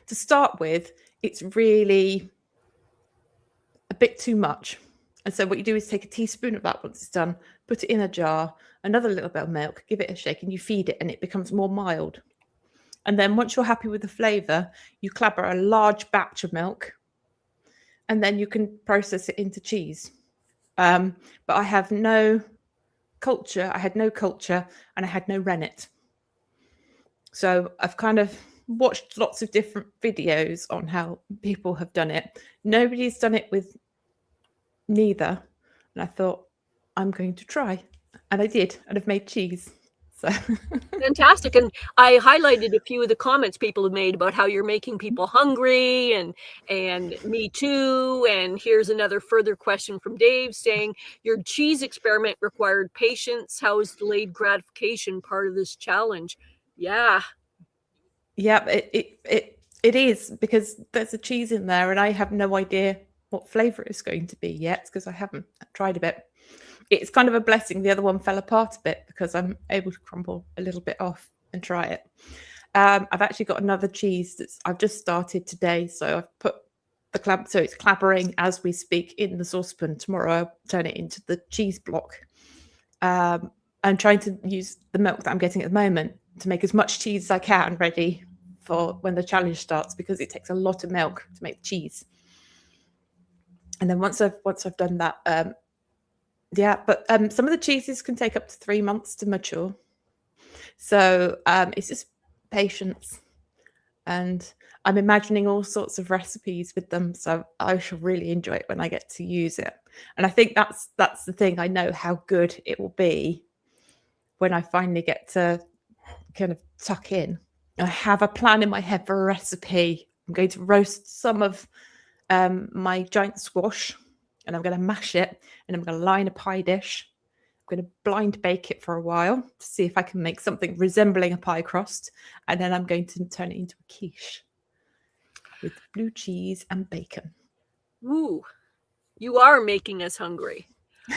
To start with, it's really a bit too much. And so what you do is take a teaspoon of that once it's done, put it in a jar, another little bit of milk, give it a shake, and you feed it, and it becomes more mild. And then once you're happy with the flavour, you clabber a large batch of milk, and then you can process it into cheese. But I have no culture. I had no culture, and I had no rennet. So I've kind of watched lots of different videos on how people have done it. Nobody's done it with neither. And I thought, I'm going to try. And I did. And I've made cheese. So fantastic. And I highlighted a few of the comments people have made about how you're making people hungry, and me too. And here's another further question from Dave saying, your cheese experiment required patience. How is delayed gratification part of this challenge? Yeah, it is, because there's a cheese in there and I have no idea what flavor it's going to be yet because I haven't tried a bit. It's kind of a blessing. The other one fell apart a bit because I'm able to crumble a little bit off and try it. I've actually got another cheese I've just started today. So I've put so it's clabbering as we speak in the saucepan. Tomorrow I'll turn it into the cheese block. I'm trying to use the milk that I'm getting at the moment to make as much cheese as I can ready for when the challenge starts, because it takes a lot of milk to make the cheese. And then once I've done that, some of the cheeses can take up to 3 months to mature. So it's just patience. And I'm imagining all sorts of recipes with them. So I shall really enjoy it when I get to use it. And I think that's the thing. I know how good it will be when I finally get to kind of tuck in. I have a plan in my head for a recipe. I'm going to roast some of my giant squash, and I'm going to mash it, and I'm going to line a pie dish. I'm going to blind bake it for a while to see if I can make something resembling a pie crust, and then I'm going to turn it into a quiche with blue cheese and bacon. Ooh, you are making us hungry.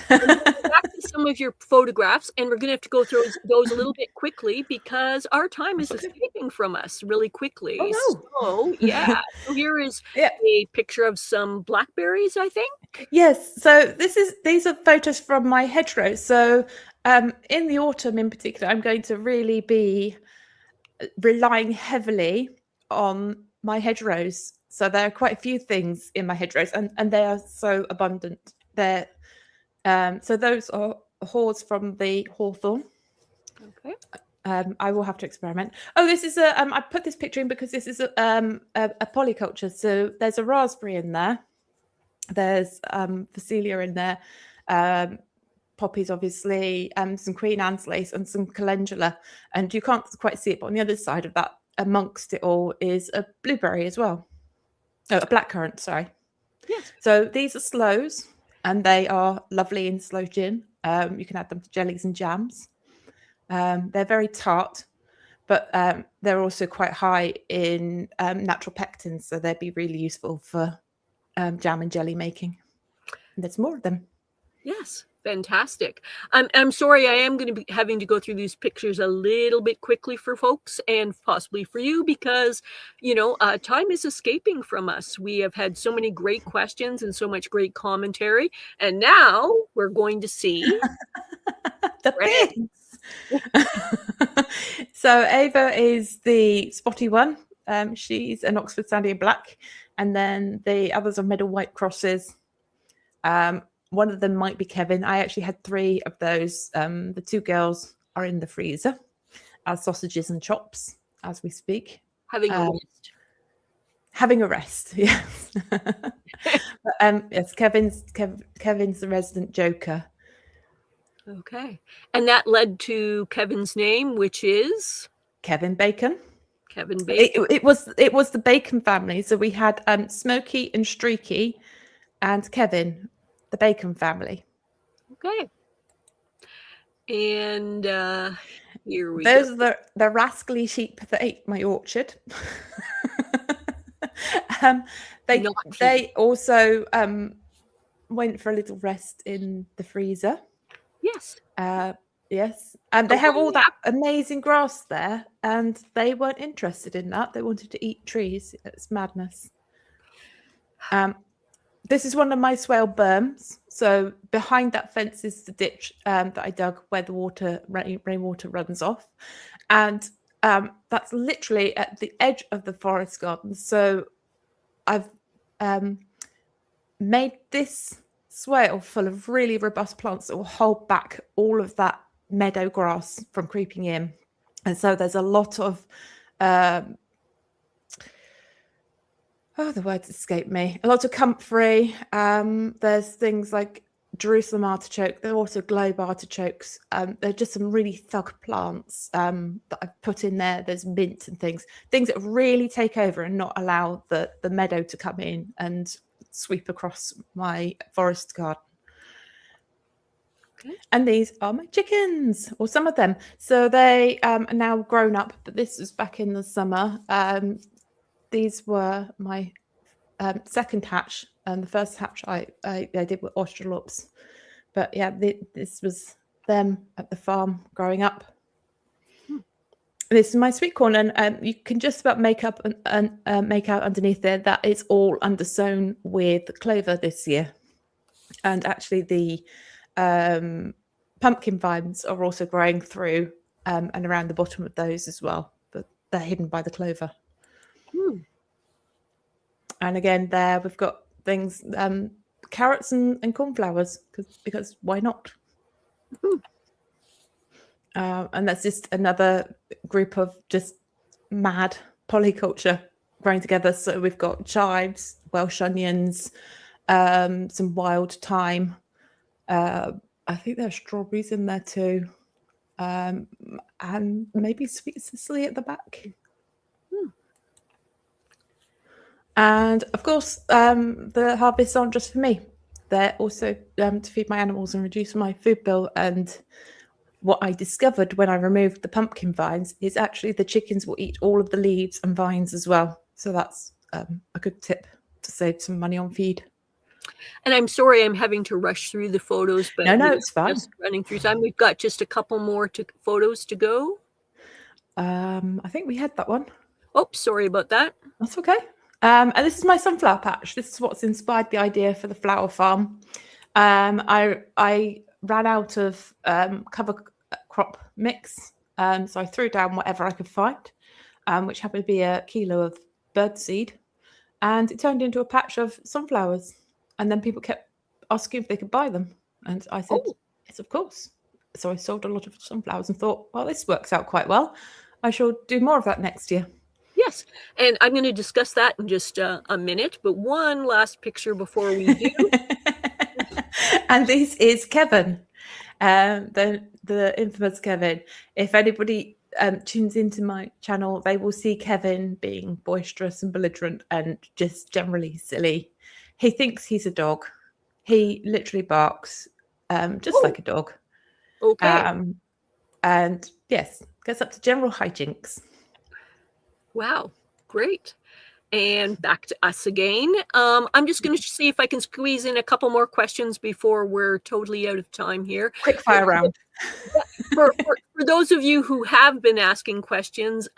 Back to some of your photographs, and we're going to have to go through those a little bit quickly because our time is escaping from us really quickly. Oh, no. So, yeah. So here is a picture of some blackberries, I think. Yes. So these are photos from my hedgerows. So in the autumn in particular, I'm going to really be relying heavily on my hedgerows. So there are quite a few things in my hedgerows, and they are so abundant. So those are haws from the hawthorn. Okay. I will have to experiment. Oh, this is I put this picture in because this is a polyculture. So there's a raspberry in there. There's Phacelia in there. Poppies, obviously, some Queen Anne's lace and some calendula. And you can't quite see it, but on the other side of that, amongst it all, is a blueberry as well. Oh, a blackcurrant, sorry. Yes. So these are sloes. and they are lovely in slow gin. You can add them to jellies and jams. They're very tart, but they're also quite high in natural pectins, so they'd be really useful for jam and jelly making. And there's more of them. Yes, fantastic. I'm sorry, I am going to be having to go through these pictures a little bit quickly for folks and possibly for you because, time is escaping from us. We have had so many great questions and so much great commentary, and now we're going to see the pigs. So Ava is the spotty one. She's an Oxford Sandy and Black, and then the others are Middle White crosses. One of them might be Kevin. I actually had 3 of those. The 2 girls are in the freezer as sausages and chops as we speak. Having a rest. Having a rest, yes. But, yes, Kevin's the resident joker. Okay. And that led to Kevin's name, which is Kevin Bacon. Kevin Bacon. It was the Bacon family. So we had Smokey and Streaky and Kevin, the Bacon family. Okay. And here we Those go. are the rascally sheep that ate my orchard. They also went for a little rest in the freezer. Yes. Yes. And they have all that amazing grass there, and they weren't interested in that. They wanted to eat trees. It's madness. This is one of my swale berms. So behind that fence is the ditch that I dug where the rainwater runs off. And that's literally at the edge of the forest garden. So I've made this swale full of really robust plants that will hold back all of that meadow grass from creeping in. And so there's a lot of the words escape me. A lot of comfrey. There's things like Jerusalem artichoke. There are also globe artichokes. There are just some really thug plants that I've put in there. There's mint and things that really take over and not allow the meadow to come in and sweep across my forest garden. Okay. And these are my chickens, or some of them. So they are now grown up, but this was back in the summer. These were my second hatch, and the first hatch I did with Australops. But yeah, this was them at the farm growing up. This is my sweet corn, and you can just about make out underneath there that it's all undersown with clover this year. And actually the pumpkin vines are also growing through and around the bottom of those as well, but they're hidden by the clover. And again, there we've got things, carrots and cornflowers, because why not? And that's just another group of just mad polyculture growing together. So we've got chives, Welsh onions, some wild thyme. I think there are strawberries in there too, and maybe sweet Cicely at the back. And of course, the harvests aren't just for me. They're also to feed my animals and reduce my food bill. And what I discovered when I removed the pumpkin vines is actually the chickens will eat all of the leaves and vines as well. So that's a good tip to save some money on feed. And I'm sorry I'm having to rush through the photos, but no, it's fine. Just running through time. We've got just a couple more photos to go. I think we had that one. Oh, sorry about that. That's okay. And this is my sunflower patch. This is what's inspired the idea for the flower farm. I ran out of cover crop mix, so I threw down whatever I could find, which happened to be a kilo of birdseed, and it turned into a patch of sunflowers. And then people kept asking if they could buy them, and I said, yes, of course. So I sold a lot of sunflowers and thought, well, this works out quite well. I shall do more of that next year. Yes, and I'm going to discuss that in just a minute, but one last picture before we do. And this is Kevin, the infamous Kevin. If anybody tunes into my channel, they will see Kevin being boisterous and belligerent and just generally silly. He thinks he's a dog. He literally barks, just like a dog. Okay. And yes, gets up to general hijinks. Wow, great. And back to us again. I'm just going to see if I can squeeze in a couple more questions before we're totally out of time here. Quick fire round. For those of you who have been asking questions,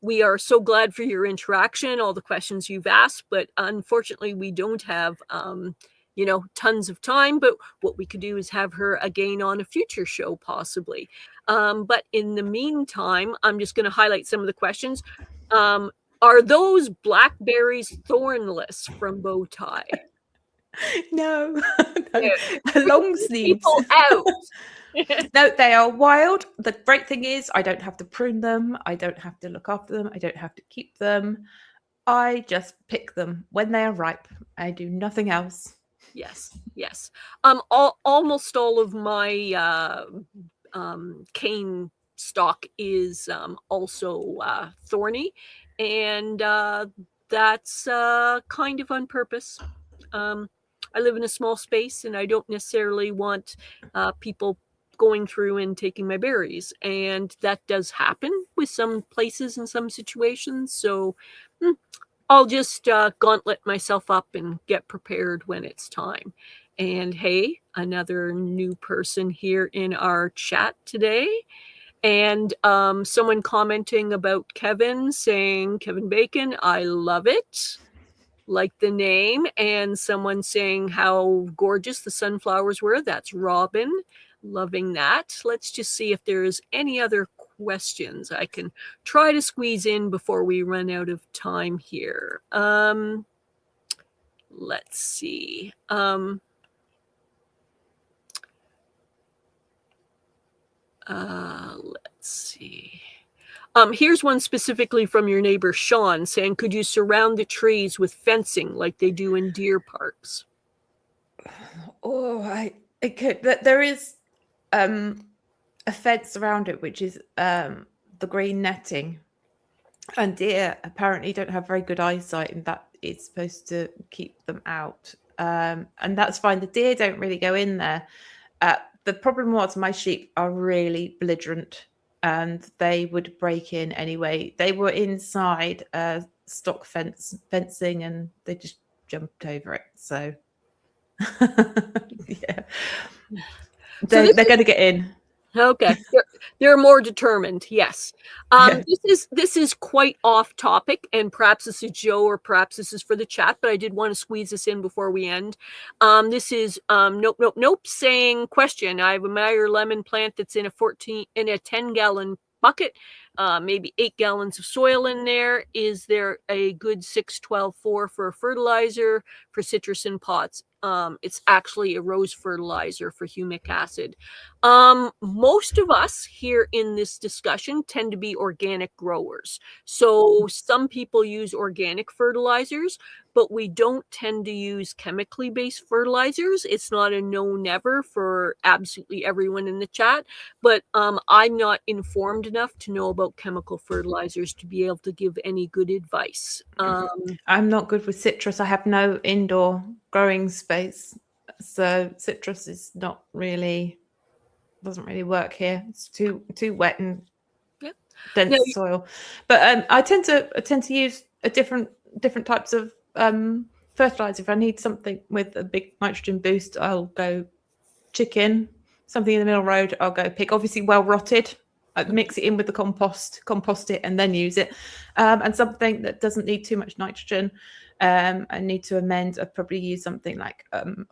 we are so glad for your interaction, all the questions you've asked, but unfortunately we don't have tons of time, but what we could do is have her again on a future show possibly. But in the meantime, I'm just going to highlight some of the questions. Are those blackberries thornless from Bowtie? No, no. Long sleeves. People out. No, they are wild. The great thing is I don't have to prune them. I don't have to look after them. I don't have to keep them. I just pick them when they are ripe. I do nothing else. Yes. Almost all of my cane stock is also thorny, and that's kind of on purpose. I live in a small space, and I don't necessarily want people going through and taking my berries, and that does happen with some places in some situations. So I'll just gauntlet myself up and get prepared when it's time. And hey, another new person here in our chat today. And someone commenting about Kevin, saying, Kevin Bacon, I love it. Like the name. And someone saying how gorgeous the sunflowers were. That's Robin. Loving that. Let's just see if there's any other questions I can try to squeeze in before we run out of time here. Let's see. Let's see. Here's one specifically from your neighbor Sean saying, could you surround the trees with fencing like they do in deer parks? Oh, I could. There is a fence around it, which is the green netting, and deer apparently don't have very good eyesight, and that is supposed to keep them out. And that's fine. The deer don't really go in there. The problem was my sheep are really belligerent, and they would break in anyway. They were inside stock fencing, and they just jumped over it. So yeah, they're going to get in. Okay, they're more determined. Yes. This is quite off topic, and perhaps this is Joe, or perhaps this is for the chat, but I did want to squeeze this in before we end. This is nope saying, question. I have a Meyer lemon plant that's in a 10-gallon bucket, maybe 8 gallons of soil in there. Is there a good 6-12-4 for a fertilizer for citrus in pots? It's actually a rose fertilizer for humic acid. Most of us here in this discussion tend to be organic growers. So some people use organic fertilizers, but we don't tend to use chemically based fertilizers. It's not a no never for absolutely everyone in the chat, but I'm not informed enough to know about chemical fertilizers to be able to give any good advice. I'm not good with citrus. I have no indoor growing space, so citrus is not really, doesn't really work here. It's too wet and dense soil. But I tend to use a different types of fertilizer. If I need something with a big nitrogen boost, I'll go chicken. Something in the middle road, I'll go pick. Obviously well rotted. I mix it in with the compost it, and then use it. And something that doesn't need too much nitrogen, I need to amend. I'd probably use something like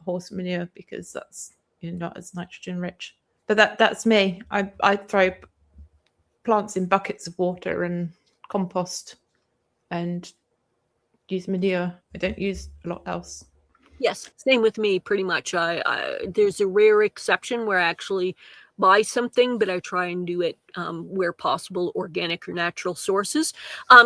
horse manure, because that's not as nitrogen rich. But that's me. I throw plants in buckets of water and compost and use manure. I don't use a lot else. Yes, same with me, pretty much. There's a rare exception where I actually buy something, but I try and do it where possible, organic or natural sources.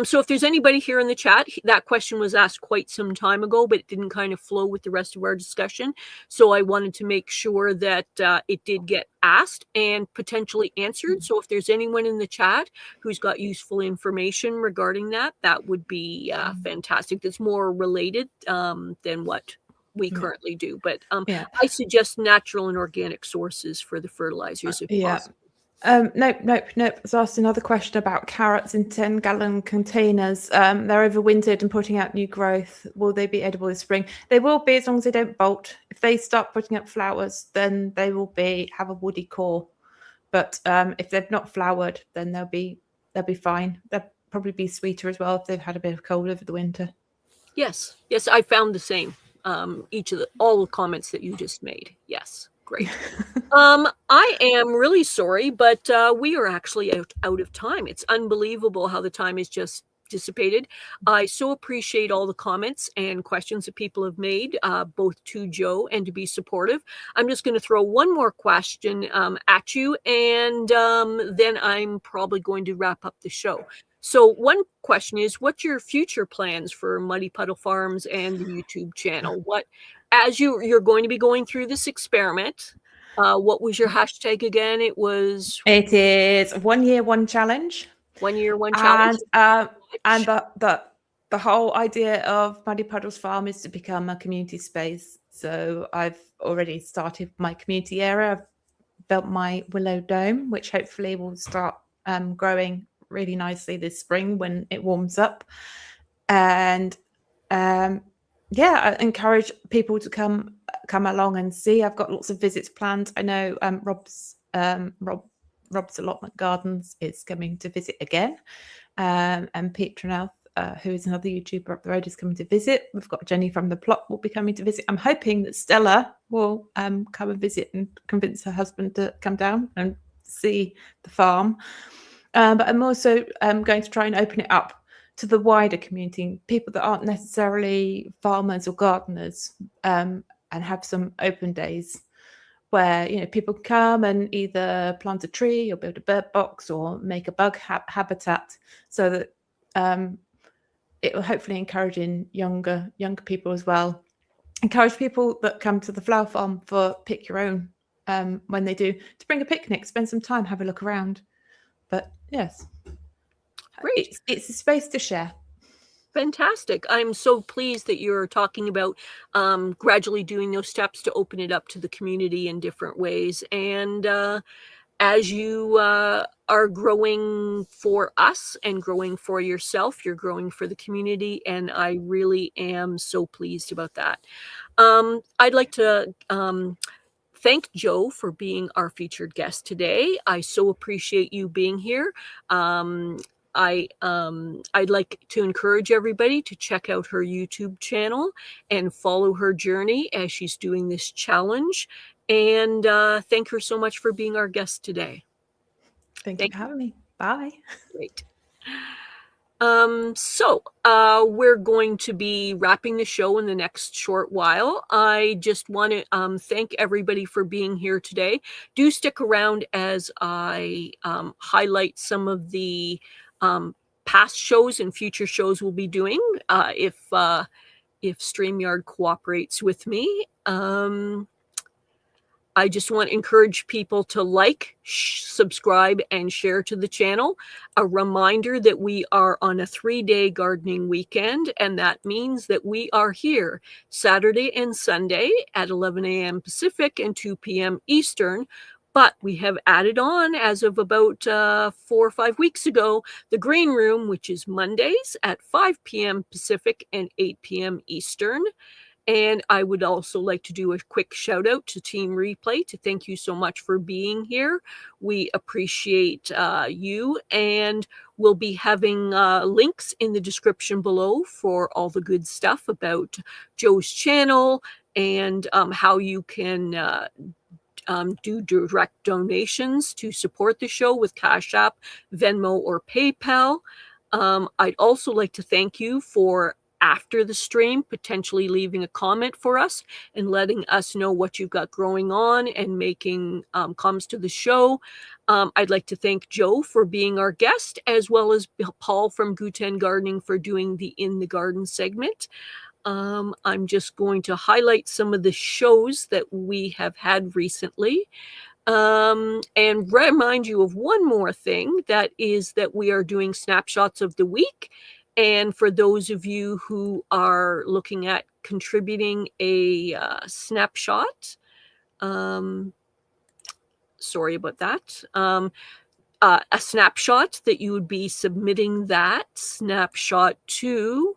So if there's anybody here in the chat, that question was asked quite some time ago, but it didn't kind of flow with the rest of our discussion. So I wanted to make sure that it did get asked and potentially answered. So if there's anyone in the chat who's got useful information regarding that, that would be fantastic. That's more related than what we currently do. But Yeah. I suggest natural and organic sources for the fertilizers if possible. Nope. I was asked another question about carrots in 10-gallon containers. They're overwintered and putting out new growth. Will they be edible this spring? They will be, as long as they don't bolt. If they start putting up flowers, then they will have a woody core. But if they've not flowered, then they'll be fine. They'll probably be sweeter as well if they've had a bit of cold over the winter. Yes, I found the same. All the comments that you just made. Yes. Great. I am really sorry, but we are actually out of time. It's unbelievable how the time is just dissipated. I so appreciate all the comments and questions that people have made, both to Joe and to be supportive. I'm just going to throw one more question at you, and then I'm probably going to wrap up the show. So one question is, what's your future plans for Muddy Puddle Farms and the YouTube channel? As you're going to be going through this experiment, what was your hashtag again? It is 1 year, 1 challenge. 1 year, 1 challenge. And the whole idea of Muddy Puddles Farm is to become a community space. So I've already started my community area. I've built my willow dome, which hopefully will start growing really nicely this spring when it warms up. And I encourage people to come along and see. I've got lots of visits planned. I know Rob's Allotment Gardens is coming to visit again, and Pete Tranelth, who is another YouTuber up the road, is coming to visit. We've got Jenny from the Plot will be coming to visit. I'm hoping that Stella will come and visit and convince her husband to come down and see the farm. But I'm also going to try and open it up to the wider community, people that aren't necessarily farmers or gardeners, and have some open days where people can come and either plant a tree or build a bird box or make a bug habitat, so that it will hopefully encourage younger people as well. Encourage people that come to the flower farm for pick your own when they do, to bring a picnic, spend some time, have a look around. But yes. Great. It's a space to share. Fantastic. I'm so pleased that you're talking about gradually doing those steps to open it up to the community in different ways. And as you are growing for us and growing for yourself, you're growing for the community. And I really am so pleased about that. I'd like to thank Joe for being our featured guest today. I so appreciate you being here. I'd like to encourage everybody to check out her YouTube channel and follow her journey as she's doing this challenge. And thank her so much for being our guest today. Thank you for having me. Bye. Great. So we're going to be wrapping the show in the next short while. I just want to thank everybody for being here today. Do stick around as I highlight some of the past shows and future shows we'll be doing if StreamYard cooperates with me. I just want to encourage people to like, subscribe, and share to the channel. A reminder that we are on a 3-day gardening weekend, and that means that we are here Saturday and Sunday at 11 a.m. Pacific and 2 p.m. Eastern. But we have added on, as of about 4 or 5 weeks ago, the Green Room, which is Mondays at 5 p.m. Pacific and 8 p.m. Eastern. And I would also like to do a quick shout out to Team Replay to thank you so much for being here. We appreciate you, and we'll be having links in the description below for all the good stuff about Joe's channel and how you can do direct donations to support the show with Cash App, Venmo, or PayPal. I'd also like to thank you for, after the stream, potentially leaving a comment for us and letting us know what you've got growing on and making comments to the show. I'd like to thank Joe for being our guest, as well as Paul from Guten Gardening for doing the In the Garden segment. I'm just going to highlight some of the shows that we have had recently. And remind you of one more thing, that is that we are doing snapshots of the week. And for those of you who are looking at contributing a snapshot. Sorry about that. A snapshot that you would be submitting that snapshot to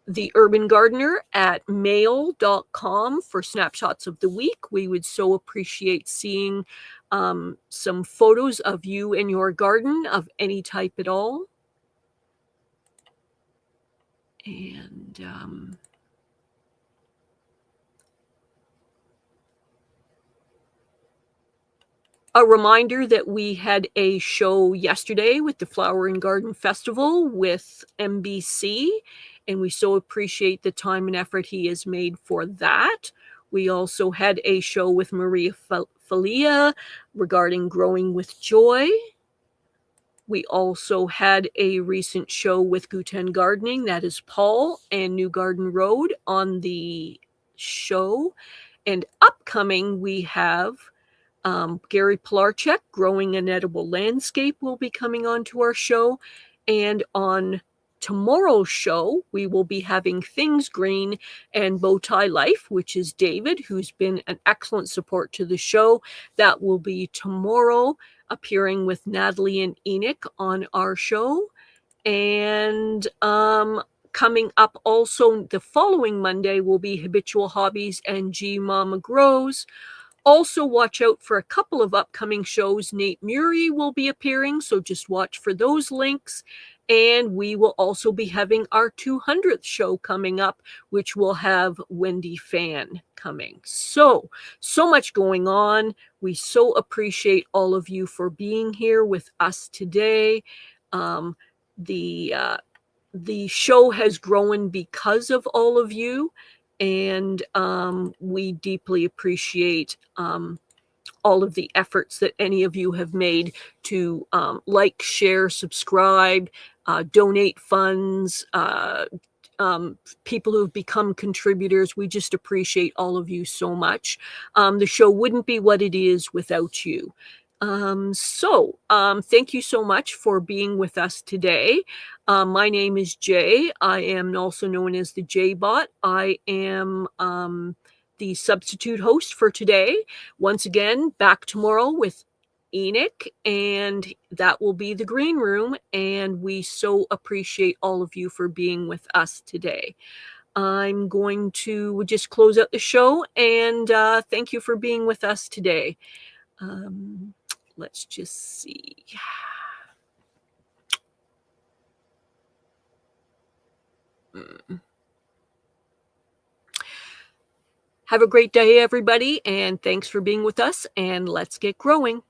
the Urban Gardener at mail.com for snapshots of the week. We would so appreciate seeing some photos of you in your garden of any type at all. And a reminder that we had a show yesterday with the Flower and Garden Festival with MBC, and we so appreciate the time and effort he has made for that. We also had a show with Maria Falia regarding Growing with Joy. We also had a recent show with Guten Gardening, that is Paul, and New Garden Road on the show. And upcoming, we have Gary Pilarczyk, Growing an Edible Landscape, will be coming on to our show. And on tomorrow's show, we will be having Things Green and Bowtie Life, which is David, who's been an excellent support to the show. That will be tomorrow, appearing with Natalie and Enoch on our show. And coming up also the following Monday will be Habitual Hobbies and G Mama Grows. Also, watch out for a couple of upcoming shows. Nate Murray will be appearing, so just watch for those links. And we will also be having our 200th show coming up, which will have Wendy Fan coming. So much going on. We so appreciate all of you for being here with us today. The show has grown because of all of you. And we deeply appreciate all of the efforts that any of you have made to like, share, subscribe, donate funds, people who've become contributors. We just appreciate all of you so much. The show wouldn't be what it is without you. Thank you so much for being with us today. My name is Jay. I am also known as the J-Bot. I am the substitute host for today. Once again, back tomorrow with Enoch, and that will be the Green Room. And we so appreciate all of you for being with us today. I'm going to just close out the show, and thank you for being with us today. Let's just see. Have a great day, everybody, and thanks for being with us, and let's get growing.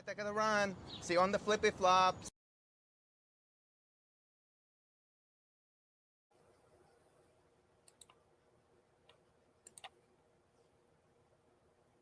They're gonna run. See you on the flippy flops.